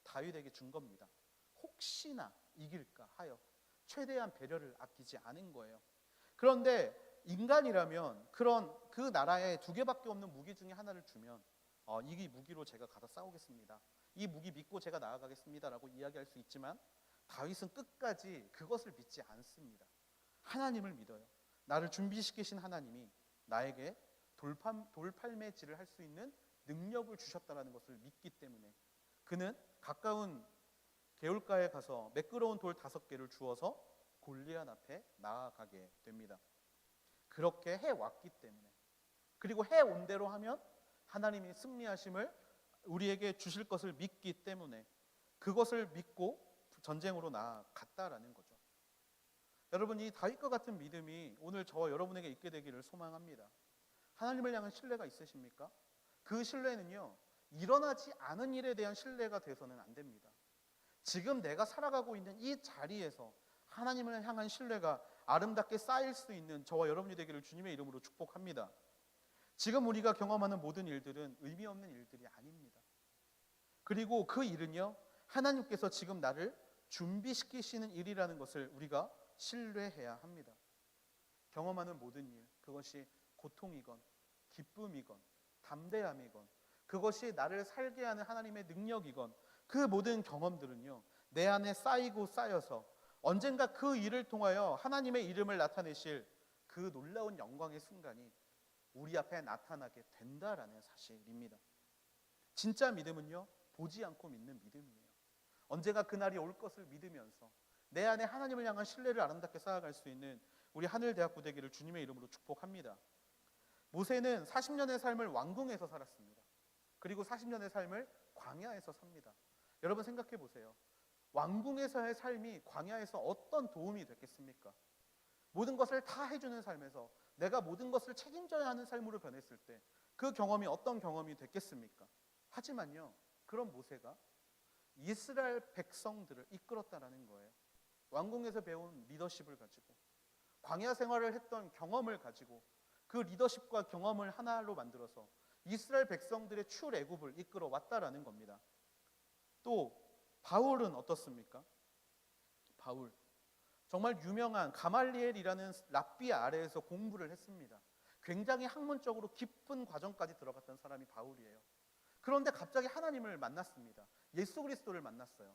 Speaker 1: 다윗에게 준 겁니다. 혹시나 이길까 하여 최대한 배려를 아끼지 않은 거예요. 그런데 인간이라면 그 나라에 두 개밖에 없는 무기 중에 하나를 주면 이 무기로 제가 가서 싸우겠습니다, 이 무기 믿고 제가 나아가겠습니다 라고 이야기할 수 있지만 다윗은 끝까지 그것을 믿지 않습니다. 하나님을 믿어요. 나를 준비시키신 하나님이 나에게 돌팔매질을 할 수 있는 능력을 주셨다는 것을 믿기 때문에 그는 가까운 개울가에 가서 매끄러운 돌 5개를 주어서 골리앗 앞에 나아가게 됩니다. 그렇게 해왔기 때문에, 그리고 해온 대로 하면 하나님이 승리하심을 우리에게 주실 것을 믿기 때문에 그것을 믿고 전쟁으로 나아갔다라는 거죠. 여러분, 이 다윗과 같은 믿음이 오늘 저와 여러분에게 있게 되기를 소망합니다. 하나님을 향한 신뢰가 있으십니까? 그 신뢰는요, 일어나지 않은 일에 대한 신뢰가 돼서는 안 됩니다. 지금 내가 살아가고 있는 이 자리에서 하나님을 향한 신뢰가 아름답게 쌓일 수 있는 저와 여러분이 되기를 주님의 이름으로 축복합니다. 지금 우리가 경험하는 모든 일들은 의미 없는 일들이 아닙니다. 그리고 그 일은요, 하나님께서 지금 나를 준비시키시는 일이라는 것을 우리가 신뢰해야 합니다. 경험하는 모든 일, 그것이 고통이건 기쁨이건 담대함이건 그것이 나를 살게 하는 하나님의 능력이건 그 모든 경험들은요, 내 안에 쌓이고 쌓여서 언젠가 그 일을 통하여 하나님의 이름을 나타내실 그 놀라운 영광의 순간이 우리 앞에 나타나게 된다라는 사실입니다. 진짜 믿음은요, 보지 않고 믿는 믿음이에요. 언젠가 그날이 올 것을 믿으면서 내 안에 하나님을 향한 신뢰를 아름답게 쌓아갈 수 있는 우리 하늘대학부 되기를 주님의 이름으로 축복합니다. 모세는 40년의 삶을 왕궁에서 살았습니다. 그리고 40년의 삶을 광야에서 삽니다. 여러분 생각해 보세요. 왕궁에서의 삶이 광야에서 어떤 도움이 됐겠습니까? 모든 것을 다 해주는 삶에서 내가 모든 것을 책임져야 하는 삶으로 변했을 때 그 경험이 어떤 경험이 됐겠습니까? 하지만요, 그런 모세가 이스라엘 백성들을 이끌었다라는 거예요. 왕궁에서 배운 리더십을 가지고 광야 생활을 했던 경험을 가지고 그 리더십과 경험을 하나로 만들어서 이스라엘 백성들의 출애굽을 이끌어 왔다라는 겁니다. 또 바울은 어떻습니까? 바울 정말 유명한 가말리엘이라는 랍비 아래에서 공부를 했습니다. 굉장히 학문적으로 깊은 과정까지 들어갔던 사람이 바울이에요. 그런데 갑자기 하나님을 만났습니다. 예수 그리스도를 만났어요.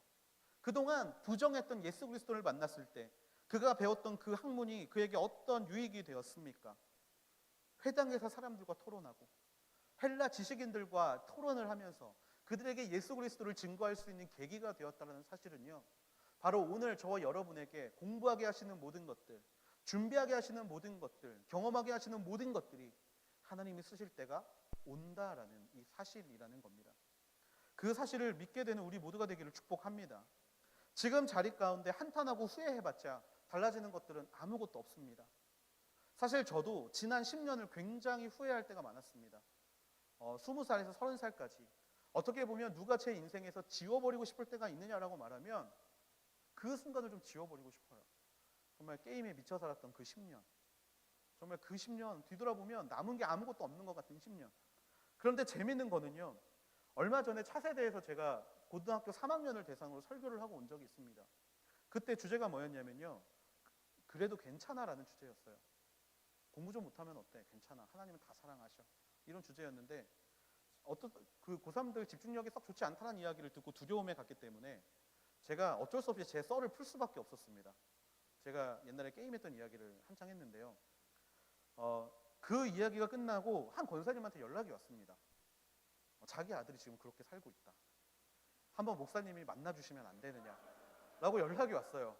Speaker 1: 그동안 부정했던 예수 그리스도를 만났을 때 그가 배웠던 그 학문이 그에게 어떤 유익이 되었습니까? 회당에서 사람들과 토론하고 헬라 지식인들과 토론을 하면서 그들에게 예수 그리스도를 증거할 수 있는 계기가 되었다는 사실은요, 바로 오늘 저와 여러분에게 공부하게 하시는 모든 것들, 준비하게 하시는 모든 것들, 경험하게 하시는 모든 것들이 하나님이 쓰실 때가 온다라는 이 사실이라는 겁니다. 그 사실을 믿게 되는 우리 모두가 되기를 축복합니다. 지금 자리 가운데 한탄하고 후회해봤자 달라지는 것들은 아무것도 없습니다. 사실 저도 지난 10년을 굉장히 후회할 때가 많았습니다. 20살에서 30살까지 어떻게 보면 누가 제 인생에서 지워버리고 싶을 때가 있느냐라고 말하면 그 순간을 좀 지워버리고 싶어요. 정말 게임에 미쳐 살았던 그 10년, 정말 그 10년 뒤돌아보면 남은 게 아무것도 없는 것 같은 10년. 그런데 재밌는 거는요, 얼마 전에 차세대에서 제가 고등학교 3학년을 대상으로 설교를 하고 온 적이 있습니다. 그때 주제가 뭐였냐면요, 그래도 괜찮아라는 주제였어요. 공부 좀 못하면 어때? 괜찮아. 하나님은 다 사랑하셔. 이런 주제였는데 어떤 그 고3들 집중력이 썩 좋지 않다는 이야기를 듣고 두려움에 갔기 때문에 제가 어쩔 수 없이 제 썰을 풀 수밖에 없었습니다. 제가 옛날에 게임했던 이야기를 한창 했는데요. 그 이야기가 끝나고 한 권사님한테 연락이 왔습니다. 자기 아들이 지금 그렇게 살고 있다. 한번 목사님이 만나주시면 안 되느냐 라고 연락이 왔어요.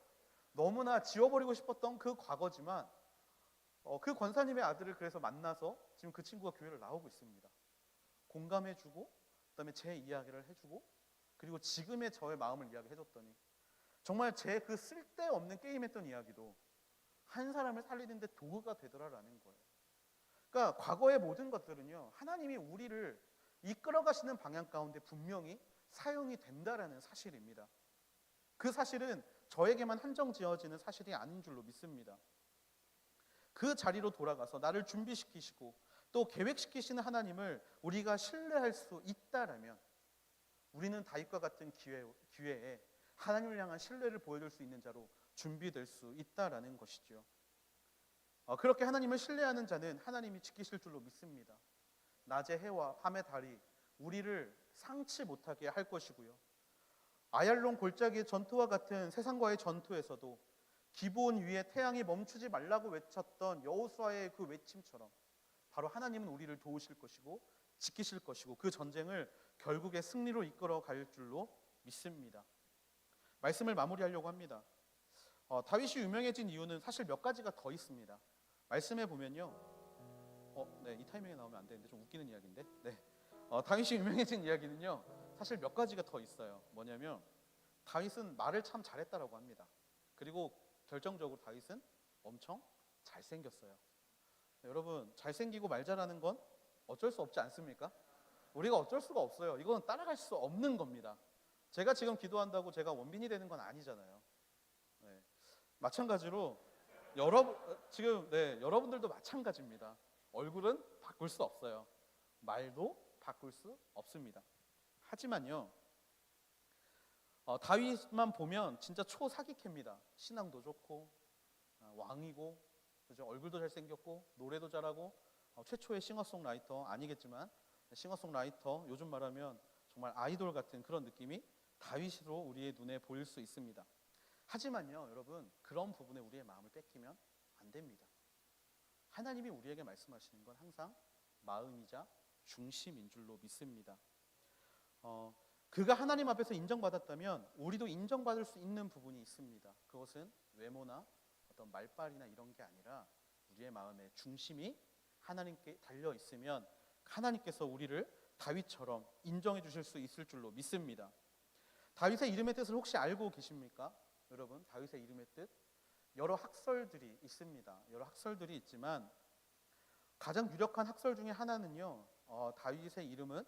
Speaker 1: 너무나 지워버리고 싶었던 그 과거지만 그 권사님의 아들을 그래서 만나서 지금 그 친구가 교회를 나오고 있습니다. 공감해주고 그다음에 제 이야기를 해주고 그리고 지금의 저의 마음을 이야기해줬더니 정말 제 그 쓸데없는 게임했던 이야기도 한 사람을 살리는 데 도구가 되더라라는 거예요. 그러니까 과거의 모든 것들은요, 하나님이 우리를 이끌어가시는 방향 가운데 분명히 사용이 된다라는 사실입니다. 그 사실은 저에게만 한정 지어지는 사실이 아닌 줄로 믿습니다. 그 자리로 돌아가서 나를 준비시키시고 또 계획시키시는 하나님을 우리가 신뢰할 수 있다라면 우리는 다윗과 같은 기회에 하나님을 향한 신뢰를 보여줄 수 있는 자로 준비될 수 있다라는 것이죠. 그렇게 하나님을 신뢰하는 자는 하나님이 지키실 줄로 믿습니다. 낮의 해와 밤의 달이 우리를 상치 못하게 할 것이고요. 아얄론 골짜기의 전투와 같은 세상과의 전투에서도 기브온 위에 태양이 멈추지 말라고 외쳤던 여호수아의 그 외침처럼 바로 하나님은 우리를 도우실 것이고 지키실 것이고 그 전쟁을 결국에 승리로 이끌어 갈 줄로 믿습니다. 말씀을 마무리하려고 합니다. 다윗이 유명해진 이유는 사실 몇 가지가 더 있습니다. 말씀해 보면요. 네, 이 타이밍에 나오면 안 되는데 좀 웃기는 이야기인데. 네. 다윗이 유명해진 이야기는요. 사실 몇 가지가 더 있어요. 뭐냐면 다윗은 말을 참 잘했다라고 합니다. 그리고 결정적으로 다윗은 엄청 잘생겼어요. 여러분, 잘생기고 말 잘하는 건 어쩔 수 없지 않습니까? 우리가 어쩔 수가 없어요. 이건 따라갈 수 없는 겁니다. 제가 지금 기도한다고 제가 원빈이 되는 건 아니잖아요. 네. 마찬가지로 여러분들도 마찬가지입니다. 얼굴은 바꿀 수 없어요. 말도 바꿀 수 없습니다. 하지만요, 다윗만 보면 진짜 초사기캐입니다. 신앙도 좋고 왕이고, 그죠? 얼굴도 잘생겼고 노래도 잘하고, 최초의 싱어송라이터 아니겠지만 싱어송라이터, 요즘 말하면 정말 아이돌 같은 그런 느낌이 다윗으로 우리의 눈에 보일 수 있습니다. 하지만요, 여러분, 그런 부분에 우리의 마음을 뺏기면 안 됩니다. 하나님이 우리에게 말씀하시는 건 항상 마음이자 중심인 줄로 믿습니다. 그가 하나님 앞에서 인정받았다면 우리도 인정받을 수 있는 부분이 있습니다. 그것은 외모나 어떤 말빨이나 이런 게 아니라 우리의 마음의 중심이 하나님께 달려 있으면 하나님께서 우리를 다윗처럼 인정해 주실 수 있을 줄로 믿습니다. 다윗의 이름의 뜻을 혹시 알고 계십니까? 여러분, 다윗의 이름의 뜻, 여러 학설들이 있습니다. 여러 학설들이 있지만 가장 유력한 학설 중에 하나는요, 다윗의 이름은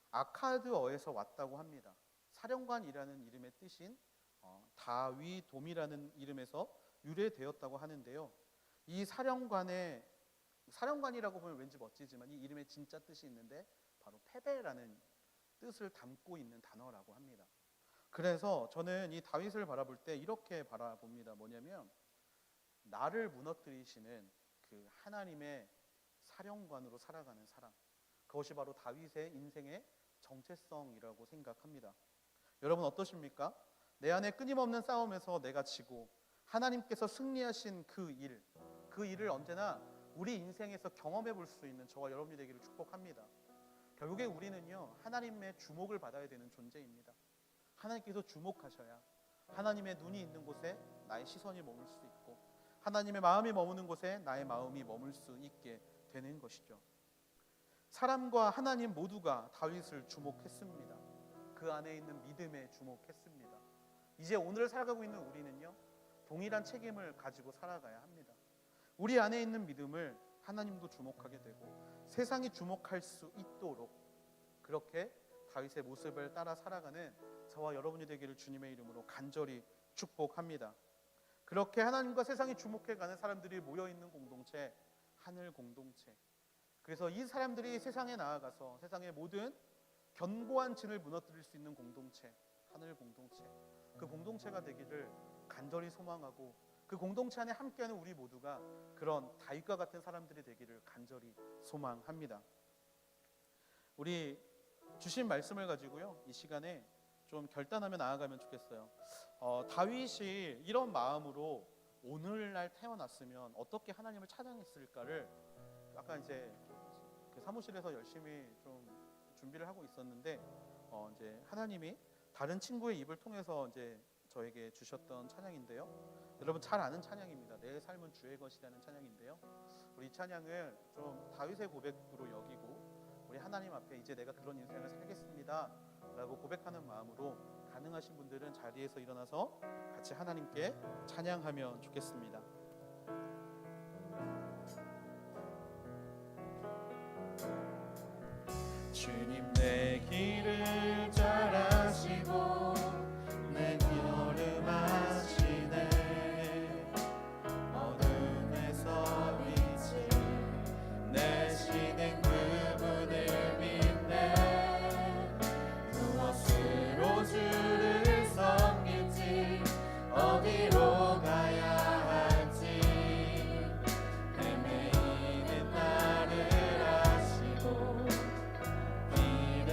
Speaker 1: 아카드어에서 왔다고 합니다. 사령관이라는 이름의 뜻인 다위돔이라는 이름에서 유래되었다고 하는데요. 이 사령관이라고 보면 왠지 멋지지만 이 이름의 진짜 뜻이 있는데 바로 패배라는 뜻을 담고 있는 단어라고 합니다. 그래서 저는 이 다윗을 바라볼 때 이렇게 바라봅니다. 뭐냐면 나를 무너뜨리시는 그 하나님의 사령관으로 살아가는 사람, 그것이 바로 다윗의 인생의 정체성이라고 생각합니다. 여러분 어떠십니까? 내 안에 끊임없는 싸움에서 내가 지고 하나님께서 승리하신 그 일을 언제나 우리 인생에서 경험해 볼 수 있는 저와 여러분이 되기를 축복합니다. 결국에 우리는요, 하나님의 주목을 받아야 되는 존재입니다. 하나님께서 주목하셔야 하나님의 눈이 있는 곳에 나의 시선이 머물 수 있고 하나님의 마음이 머무는 곳에 나의 마음이 머물 수 있게 되는 것이죠. 사람과 하나님 모두가 다윗을 주목했습니다. 그 안에 있는 믿음에 주목했습니다. 이제 오늘을 살아가고 있는 우리는요, 동일한 책임을 가지고 살아가야 합니다. 우리 안에 있는 믿음을 하나님도 주목하게 되고 세상이 주목할 수 있도록 그렇게 다윗의 모습을 따라 살아가는 저와 여러분이 되기를 주님의 이름으로 간절히 축복합니다. 그렇게 하나님과 세상이 주목해가는 사람들이 모여있는 공동체, 하늘 공동체, 그래서 이 사람들이 세상에 나아가서 세상의 모든 견고한 진을 무너뜨릴 수 있는 공동체, 하늘 공동체, 그 공동체가 되기를 간절히 소망하고 그 공동체 안에 함께하는 우리 모두가 그런 다윗과 같은 사람들이 되기를 간절히 소망합니다. 우리 주신 말씀을 가지고요, 이 시간에 좀 결단하며 나아가면 좋겠어요. 다윗이 이런 마음으로 오늘날 태어났으면 어떻게 하나님을 찬양했을까를 아까 이제 그 사무실에서 열심히 좀 준비를 하고 있었는데 이제 하나님이 다른 친구의 입을 통해서 이제 저에게 주셨던 찬양인데요. 여러분 잘 아는 찬양입니다. 내 삶은 주의 것이라는 찬양인데요. 우리 이 찬양을 좀 다윗의 고백으로 여기고 우리 하나님 앞에 이제 내가 그런 인생을 살겠습니다 라고 고백하는 마음으로 가능하신 분들은 자리에서 일어나서 같이 하나님께 찬양하면 좋겠습니다. 주님 내 길을 잘 아시고 내 걸음하시네 어둠에서 빛을 내시는 그분을 믿네 무엇으로 주를 섬길지 어디로 가야 할지 헤매이는 나를 아시고 길을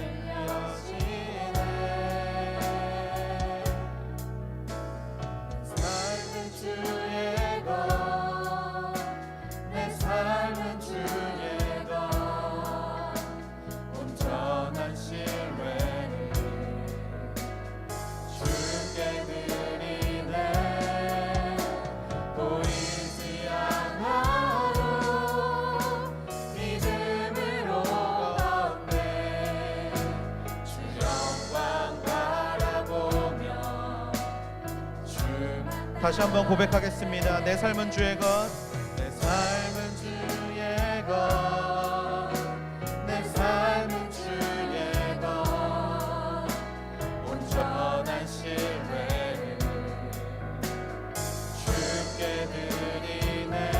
Speaker 1: 다시 한번 고백하겠습니다. 내 삶은 주의 것, 내 삶은 주의 것, 내 삶은 주의 것, 온전한 신뢰를 주께 드리네.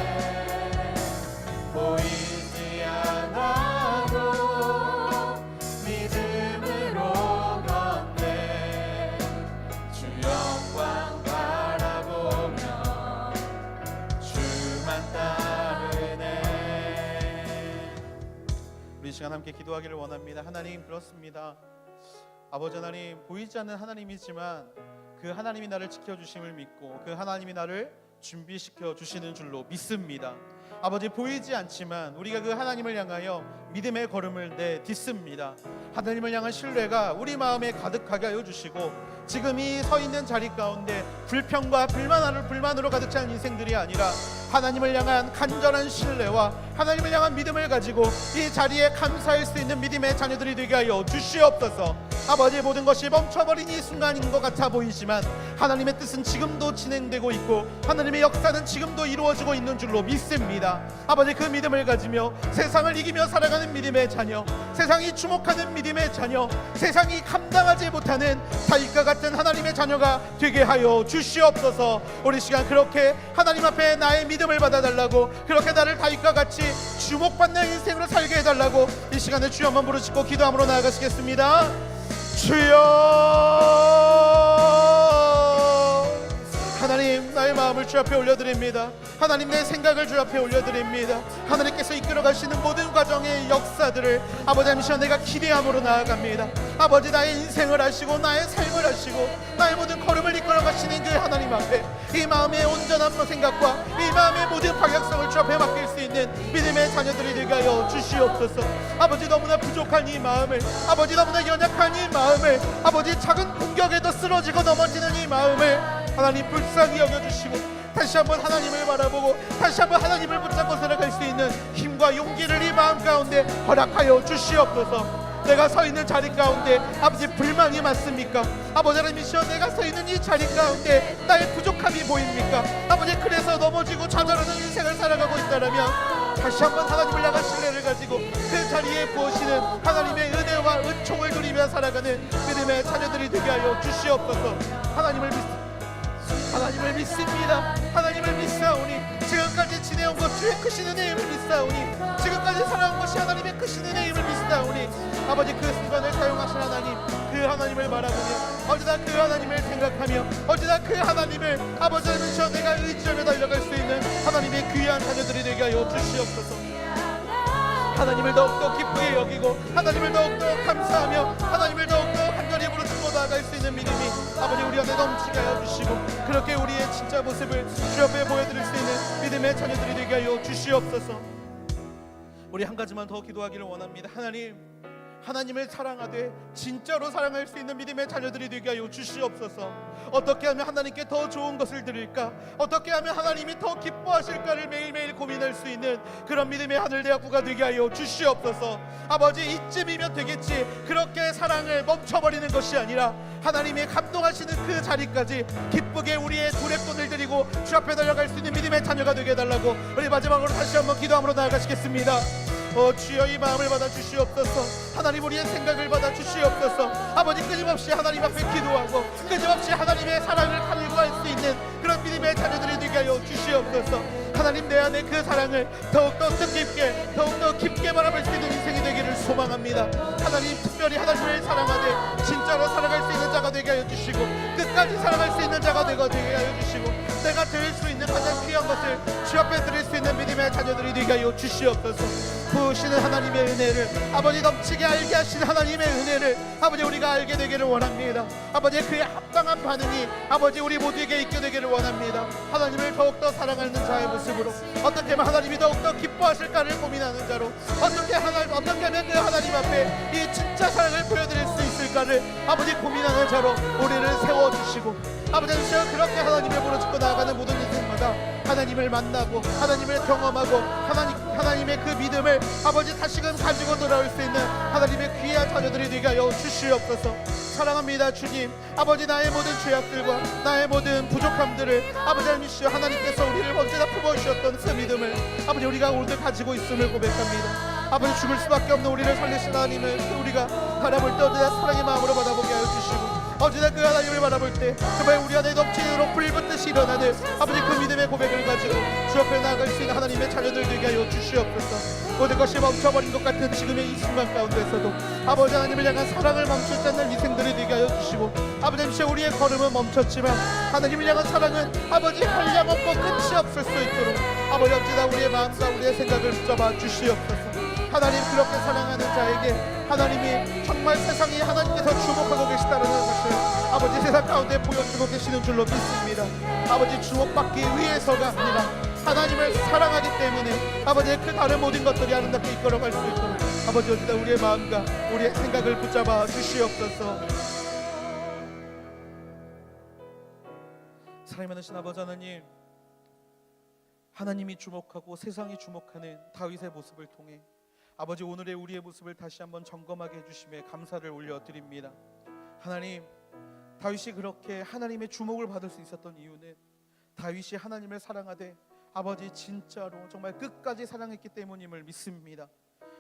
Speaker 1: 보이지 않아도 믿음으로 걷네. 주 영광 바라보며 주만 따르네. 우리 이 시간 함께 기도하기를 원합니다. 하나님, 그렇습니다. 아버지 하나님, 보이지 않는 하나님이지만 그 하나님이 나를 지켜주심을 믿고 그 하나님이 나를 준비시켜 주시는 줄로 믿습니다. 아버지, 보이지 않지만 우리가 그 하나님을 향하여 믿음의 걸음을 내딛습니다. 하나님을 향한 신뢰가 우리 마음에 가득하게 하여 주시고, 지금 이 서 있는 자리 가운데 불평과 불만으로 가득 찬 인생들이 아니라 하나님을 향한 간절한 신뢰와 하나님을 향한 믿음을 가지고 이 자리에 감사할 수 있는 믿음의 자녀들이 되게 하여 주시옵소서. 아버지, 모든 것이 멈춰버린 이 순간인 것 같아 보이지만 하나님의 뜻은 지금도 진행되고 있고 하나님의 역사는 지금도 이루어지고 있는 줄로 믿습니다. 아버지, 그 믿음을 가지며 세상을 이기며 살아가는 믿음의 자녀, 세상이 주목하는 믿음의 자녀, 세상이 감당하지 못하는 다윗과 같은 하나님의 자녀가 되게 하여 주시옵소서. 우리 시간 그렇게 하나님 앞에 나의 믿음을 받아달라고, 그렇게 나를 다윗과 같이 주목받는 인생으로 살게 해달라고 이 시간에 주여 한번 부르짖고 기도함으로 나아가시겠습니다. 주여, 하나님, 나의 마음을 주 앞에 올려드립니다. 하나님, 내 생각을 주 앞에 올려드립니다. 하나님께서 이끌어 가시는 모든 과정의 역사들을 아버지 하나님, 내가 기대함으로 나아갑니다. 아버지, 나의 인생을 하시고 나의 삶을 하시고 나의 모든 걸음을 이끌어 가시는 그 하나님 앞에 이 마음의 온전한 생각과 이 마음의 모든 방향성을 주 앞에 맡길 수 있는 믿음의 자녀들이 되게 하여 주시옵소서. 아버지, 너무나 부족한 이 마음을, 아버지, 너무나 연약한 이 마음을, 아버지, 작은 공격에도 쓰러지고 넘어지는 이 마음을 하나님 불쌍히 여겨주시고 다시 한번 하나님을 바라보고 다시 한번 하나님을 붙잡고 살아갈 수 있는 힘과 용기를 이 마음 가운데 허락하여 주시옵소서. 내가 서 있는 자리 가운데 아버지, 불만이 많습니까? 아버지 하나님이시여, 내가 서 있는 이 자리 가운데 나의 부족함이 보입니까? 아버지, 그래서 넘어지고 좌절하는 인생을 살아가고 있다면 다시 한번 하나님을 향한 신뢰를 가지고 그 자리에 부어시는 하나님의 은혜와 은총을 누리며 살아가는 믿음의 자녀들이 되게 하여 주시옵소서. 하나님을 믿습니다. 하나님을 믿사오니 지금까지 지내온 것 주의 크신 은혜임을 믿사오니 지금까지 살아온 것이 하나님의 크신 은혜임을 믿사오니 아버지, 그 순간을 사용하신 하나님, 그 하나님을 바라보며 어디다 그 하나님을 생각하며 어디다 그 하나님을 아버지 하나님이시여 내가 의지하며 달려갈 수 있는 하나님의 귀한 자녀들이 되게 하여 주시옵소서. 하나님을 더욱더 기쁘게 여기고 하나님을 더욱더 감사하며 하나님을 더욱더 간절히 부르짖고 나아갈 수 있는 믿음이 아버지 우리 안에 넘치게 하여 주시고, 그렇게 우리의 진짜 모습을 주 앞에 보여드릴 수 있는 믿음의 자녀들이 되게 하여 주시옵소서. 우리 한 가지만 더 기도하기를 원합니다. 하나님을 사랑하되 진짜로 사랑할 수 있는 믿음의 자녀들이 되게 하여 주시옵소서. 어떻게 하면 하나님께 더 좋은 것을 드릴까, 어떻게 하면 하나님이 더 기뻐하실까를 매일매일 고민할 수 있는 그런 믿음의 하늘대학구가 되게 하여 주시옵소서. 아버지, 이쯤이면 되겠지, 그렇게 사랑을 멈춰버리는 것이 아니라 하나님의 감동하시는 그 자리까지 기쁘게 우리의 도랩돈을 드리고 주 앞에 달려갈 수 있는 믿음의 자녀가 되게 해달라고 우리 마지막으로 다시 한번 기도함으로 나아가시겠습니다. 주여, 이 마음을 받아 주시옵소서. 하나님, 우리의 생각을 받아 주시옵소서. 아버지, 끊임없이 하나님 앞에 기도하고 끊임없이 하나님의 사랑을 간구할 수 있는 그런 믿음의 자녀들이 되게 하여 주시옵소서. 하나님, 내 안에 그 사랑을 더욱더 뜻깊게 더욱더 깊게 바라볼 수 있는 인생이 되기를 소망합니다. 하나님, 특별히 하나님을 사랑하되 진짜로 살아갈 수 있는 자가 되게 하여 주시고 끝까지 살아갈 수 있는 자가 되게 하여 주시고 내가 드릴 수 있는 가장 귀한 것을 주 앞에 드릴 수 있는 믿음의 자녀들이 되게 하여 주시옵소서. 부으시는 하나님의 은혜를 아버지, 넘치게 알게 하시는 하나님의 은혜를 아버지 우리가 알게 되기를 원합니다. 아버지, 그의 합당한 반응이 아버지 우리 모두에게 있게 되기를 원합니다. 하나님을 더욱더 사랑하는 자의 모습으로 어떻게 하면 하나님이 더욱더 기뻐하실까를 고민하는 자로 어떻게 하면 그 하나님 앞에 이 진짜 사랑을 보여드릴 수 있을까를 아버지 고민하는 자로 우리를 세워주시고 아버지 그렇게 하나님을 부르짖고 나아가는 모든 인생마다 하나님을 만나고 하나님을 경험하고 하나님 하나님의 그 믿음을 아버지 다시금 가지고 돌아올 수 있는 하나님의 귀한 자녀들이 되게 하여 주시옵소서. 사랑합니다 주님. 아버지 나의 모든 죄악들과 나의 모든 부족함들을 아버지 하나님이시여 하나님께서 우리를 언제나 품어주셨던 그 믿음을 아버지 우리가 오늘 가지고 있음을 고백합니다. 아버지 죽을 수밖에 없는 우리를 살리신 하나님을 우리가 바라볼 때 언제나 사랑의 마음으로 바라보게 하여 주시고 언제나 그 하나님을 바라볼 때 정말 우리 안에 넘치도록 불붙듯이 일어나는 아버지 그 믿음의 고백을 가지고 주 앞에 나아갈 수 있는 하나님의 자녀들 되게 하여 주시옵소서. 모든 것이 멈춰버린 것 같은 지금의 이 순간 가운데서도 아버지 하나님을 향한 사랑을 멈추지 않는 희생들이 되게 하여 주시고 아버지 하나님 우리의 걸음은 멈췄지만 하나님을 향한 사랑은 아버지 한량없고 끝이 없을 수 있도록 아버지 언제나 우리의 마음과 우리의 생각을 붙잡아 주시옵소서. 하나님 그렇게 사랑하는 자에게 하나님이 정말 세상이 하나님께서 주목하고 계시다는 것을 아버지 세상 가운데 보여주고 계시는 줄로 믿습니다. 아버지 주목받기 위해서가 아니라 하나님을 사랑하기 때문에 아버지의 그 다른 모든 것들이 아름답게 이끌어갈 수 있도록 아버지 언제나 우리의 마음과 우리의 생각을 붙잡아 주시옵소서. 사랑이 많으신 아버지 하나님, 하나님이 주목하고 세상이 주목하는 다윗의 모습을 통해 아버지 오늘의 우리의 모습을 다시 한번 점검하게 해주심에 감사를 올려드립니다. 하나님, 다윗이 그렇게 하나님의 주목을 받을 수 있었던 이유는 다윗이 하나님을 사랑하되 아버지 진짜로 정말 끝까지 사랑했기 때문임을 믿습니다.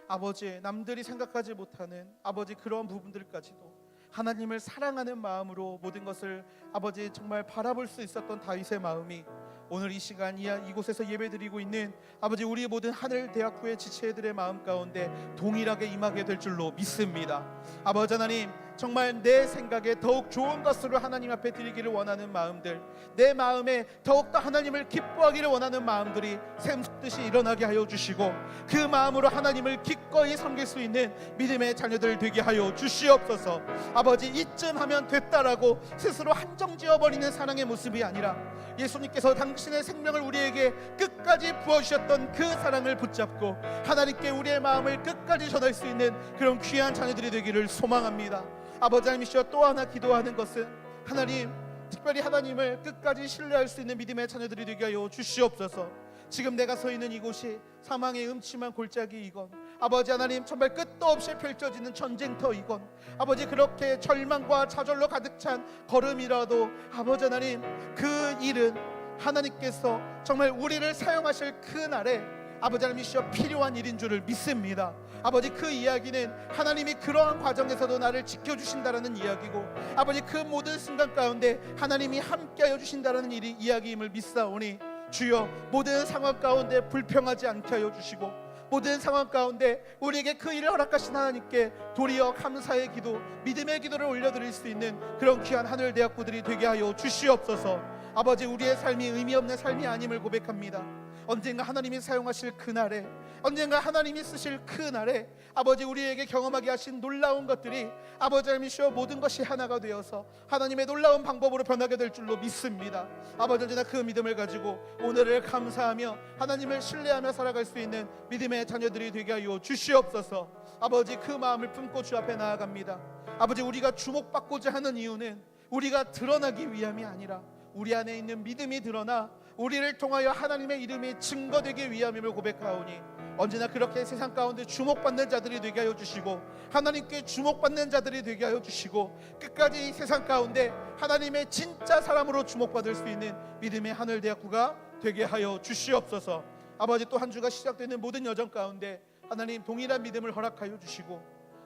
Speaker 1: 아버지 남들이 생각하지 못하는 아버지 그런 부분들까지도 하나님을 사랑하는 마음으로 모든 것을 아버지 정말 바라볼 수 있었던 다윗의 마음이 오늘 이 시간 이곳에서 예배드리고 있는 아버지 우리 모든 하늘대학교의 지체들의 마음 가운데 동일하게 임하게 될 줄로 믿습니다. 아버지 하나님, 정말 내 생각에 더욱 좋은 것으로 하나님 앞에 드리기를 원하는 마음들, 내 마음에 더욱더 하나님을 기뻐하기를 원하는 마음들이 샘솟듯이 일어나게 하여 주시고 그 마음으로 하나님을 기꺼이 섬길 수 있는 믿음의 자녀들 되게 하여 주시옵소서. 아버지 이쯤 하면 됐다라고 스스로 한정지어버리는 사랑의 모습이 아니라 예수님께서 당신의 생명을 우리에게 끝까지 부어주셨던 그 사랑을 붙잡고 하나님께 우리의 마음을 끝까지 전할 수 있는 그런 귀한 자녀들이 되기를 소망합니다. 아버지 하나님이시여 또 하나 기도하는 것은 하나님, 특별히 하나님을 끝까지 신뢰할 수 있는 믿음의 자녀들이 되게 하여 주시옵소서. 지금 내가 서 있는 이곳이 사망의 음침한 골짜기이건 아버지 하나님 정말 끝도 없이 펼쳐지는 전쟁터이건 아버지 그렇게 절망과 좌절로 가득 찬 걸음이라도 아버지 하나님 그 일은 하나님께서 정말 우리를 사용하실 그 날에 아버지 하나님이시여 필요한 일인 줄을 믿습니다. 아버지 그 이야기는 하나님이 그러한 과정에서도 나를 지켜주신다라는 이야기고 아버지 그 모든 순간 가운데 하나님이 함께하여 주신다라는 이야기임을 믿사오니 주여 모든 상황 가운데 불평하지 않게 하여 주시고 모든 상황 가운데 우리에게 그 일을 허락하신 하나님께 도리어 감사의 기도, 믿음의 기도를 올려드릴 수 있는 그런 귀한 하늘대학구들이 되게 하여 주시옵소서. 아버지 우리의 삶이 의미 없는 삶이 아님을 고백합니다. 언젠가 하나님이 사용하실 그날에, 언젠가 하나님이 쓰실 그날에 아버지 우리에게 경험하게 하신 놀라운 것들이 아버지 하나님이시여 모든 것이 하나가 되어서 하나님의 놀라운 방법으로 변하게 될 줄로 믿습니다. 아버지 언제나 그 믿음을 가지고 오늘을 감사하며 하나님을 신뢰하며 살아갈 수 있는 믿음의 자녀들이 되게 하여 주시옵소서. 아버지 그 마음을 품고 주 앞에 나아갑니다. 아버지 우리가 주목받고자 하는 이유는 우리가 드러나기 위함이 아니라 우리 안에 있는 믿음이 드러나 우리를 통하여 하나님의 이름이 증거되기 위함임을 고백하오니 언제나 그렇게 세상 가운데 주목받는 자들이 되게 하여 주시고 하나님께 주목받는 자들이 되게 하여 주시고 끝까지 이 세상 가운데 하나님의 진짜 사람으로 주목받을 수 있는 믿음의 하늘대학구가 되게 하여 주시옵소서. 아버지 또 한 주가 시작되는 모든 여정 가운데 하나님 동일한 믿음을 허락하여 주시고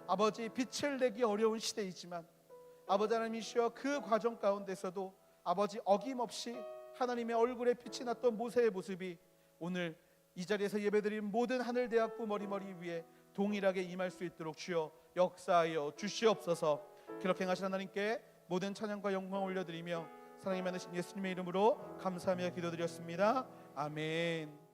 Speaker 1: 아버지 빛을 내기 어려운 시대이지만 아버지 하나님이시여 그 과정 가운데서도 아버지 어김없이 하나님의 얼굴에 빛이 났던 모세의 모습이 오늘 이 자리에서 예배드린 모든 하늘대학구 머리머리 위에 동일하게 임할 수 있도록 주여 역사하여 주시옵소서. 그렇게 행하신 하나님께 모든 찬양과 영광 올려드리며 사랑이 많으신 예수님의 이름으로 감사하며 기도드렸습니다. 아멘.